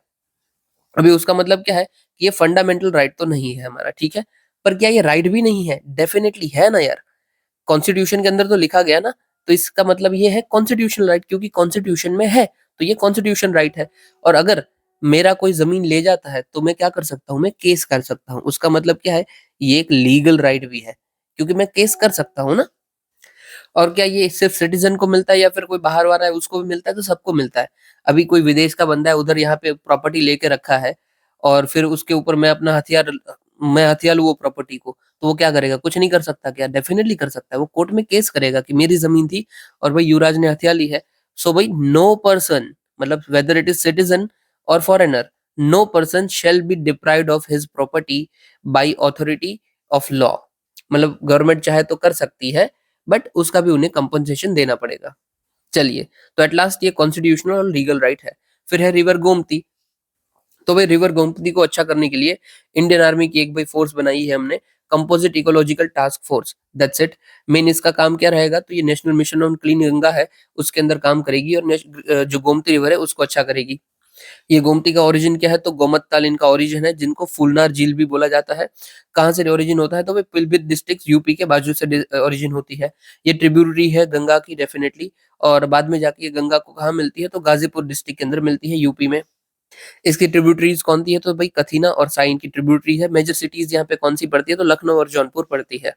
अभी उसका मतलब क्या है कि ये फंडामेंटल राइट तो नहीं है हमारा, ठीक है। पर क्या ये राइट भी नहीं है, डेफिनेटली है ना यार। कॉन्स्टिट्यूशन के अंदर तो लिखा गया ना, तो इसका मतलब ये है कॉन्स्टिट्यूशनल राइट, क्योंकि कॉन्स्टिट्यूशन में है तो ये कॉन्स्टिट्यूशन राइट है। और अगर मेरा कोई जमीन ले जाता है तो मैं क्या कर सकता हूँ, मैं केस कर सकता हूँ। उसका मतलब क्या है, ये एक लीगल राइट भी है क्योंकि मैं केस कर सकता हूँ ना। और क्या ये सिर्फ सिटीजन को मिलता है या फिर कोई बाहर वाला है उसको भी मिलता है, तो सबको मिलता है। अभी कोई विदेश का बंदा है, उधर यहाँ पे प्रॉपर्टी लेके रखा है और फिर उसके ऊपर मैं हथिया लूं वो प्रॉपर्टी को, तो वो क्या करेगा, कुछ नहीं कर सकता क्या, डेफिनेटली कर सकता है। वो कोर्ट में केस करेगा कि मेरी जमीन थी और भाई युवराज ने हथिया ली है। सो भाई नो पर्सन, मतलब वेदर इट इज सिटीजन और foreigner, no person shall be deprived of his property by authority of law. मतलब गवर्नमेंट चाहे तो कर सकती है, बट उसका भी उन्हें कंपनसेशन देना पड़ेगा। चलिए, तो एट लास्ट ये कॉन्स्टिट्यूशनल और लीगल राइट है। फिर है रिवर गोमती। तो भाई रिवर गोमती को अच्छा करने के लिए इंडियन आर्मी की एक भाई फोर्स बनाई है हमने, composite ecological task force, that's it. Main इसका काम क्या रहेगा, तो ये national mission on clean Ganga है, उसके अंदर काम करेगी और जो गोमती रिवर है उसको अच्छा करेगी। ये गोमती का ओरिजिन क्या है, तो गोमत ताल इनका ओरिजिन है, जिनको फूलनार झील भी बोला जाता है। कहाँ से ओरिजिन होता है, तो वे पिलभित डिस्ट्रिक्ट यूपी के बाजू से ओरिजिन होती है। ये ट्रिब्यूटरी है गंगा की, डेफिनेटली। और बाद में जाके ये गंगा को कहाँ मिलती है, तो गाजीपुर डिस्ट्रिक्ट के अंदर मिलती है, यूपी में। इसकी ट्रिब्यूटरीज कौन सी है, तो भाई कथीना और साइन की ट्रिब्यूटरी है। मेजर सिटीज यहाँ पे कौन सी पड़ती है, तो लखनऊ और जौनपुर पड़ती है।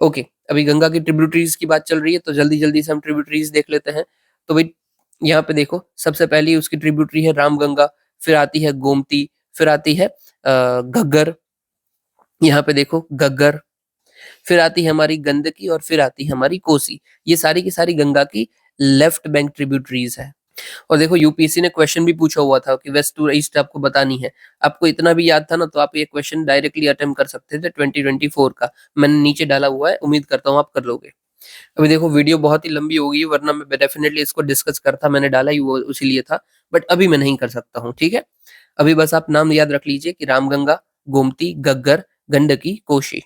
ओके, अभी गंगा की ट्रिब्यूटरीज की बात चल रही है तो जल्दी जल्दी से हम ट्रिब्यूटरीज देख लेते हैं। तो भाई यहाँ पे देखो, सबसे पहली उसकी ट्रिब्यूटरी है रामगंगा, फिर आती है गोमती, फिर आती है घग्गर, यहाँ पे देखो घग्गर, फिर आती है हमारी गंडकी और फिर आती है हमारी कोसी। ये सारी की सारी गंगा की लेफ्ट बैंक ट्रिब्यूटरीज है। और देखो, यूपीएससी ने क्वेश्चन भी पूछा हुआ था कि वेस्ट टू ईस्ट आपको बतानी है। आपको इतना भी याद था ना, तो आप ये क्वेश्चन डायरेक्टली अटेम्प्ट कर सकते थे 2024 का। मैंने नीचे डाला हुआ है, उम्मीद करता हूँ आप कर लोगे। अभी देखो, वीडियो बहुत ही लंबी हो गई है, वरना मैं डेफिनेटली इसको डिस्कस करता, मैंने डाला ही वो उसी लिए था, बट अभी मैं नहीं कर सकता हूँ, ठीक है। अभी बस आप नाम याद रख लीजिए कि रामगंगा, गोमती, घग्गर, गंडकी, कोशी।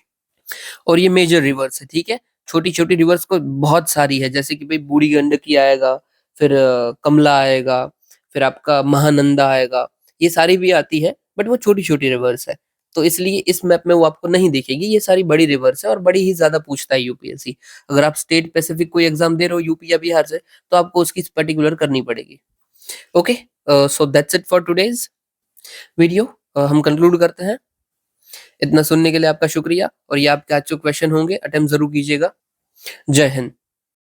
और ये मेजर रिवर्स है, ठीक है। छोटी छोटी रिवर्स को बहुत सारी है, जैसे कि भाई बूढ़ी गंडकी आएगा, फिर कमला आएगा, फिर आपका महानंदा आएगा। ये सारी भी आती है, बट वो छोटी छोटी रिवर्स है, तो इसलिए इस मैप में वो आपको नहीं दिखेगी। ये सारी बड़ी रिवर्स है और बड़ी ही ज्यादा पूछता है यूपीएससी। अगर आप स्टेट स्पेसिफिक कोई एग्जाम दे रहे हो यूपी या बिहार से, तो आपको उसकी पर्टिकुलर करनी पड़ेगी। Okay, so that's it for today's video. हम कंक्लूड करते हैं। इतना सुनने के लिए आपका शुक्रिया, और ये आपके आज जो क्वेश्चन होंगे अटेम्प्ट जरूर कीजिएगा। जय हिंद।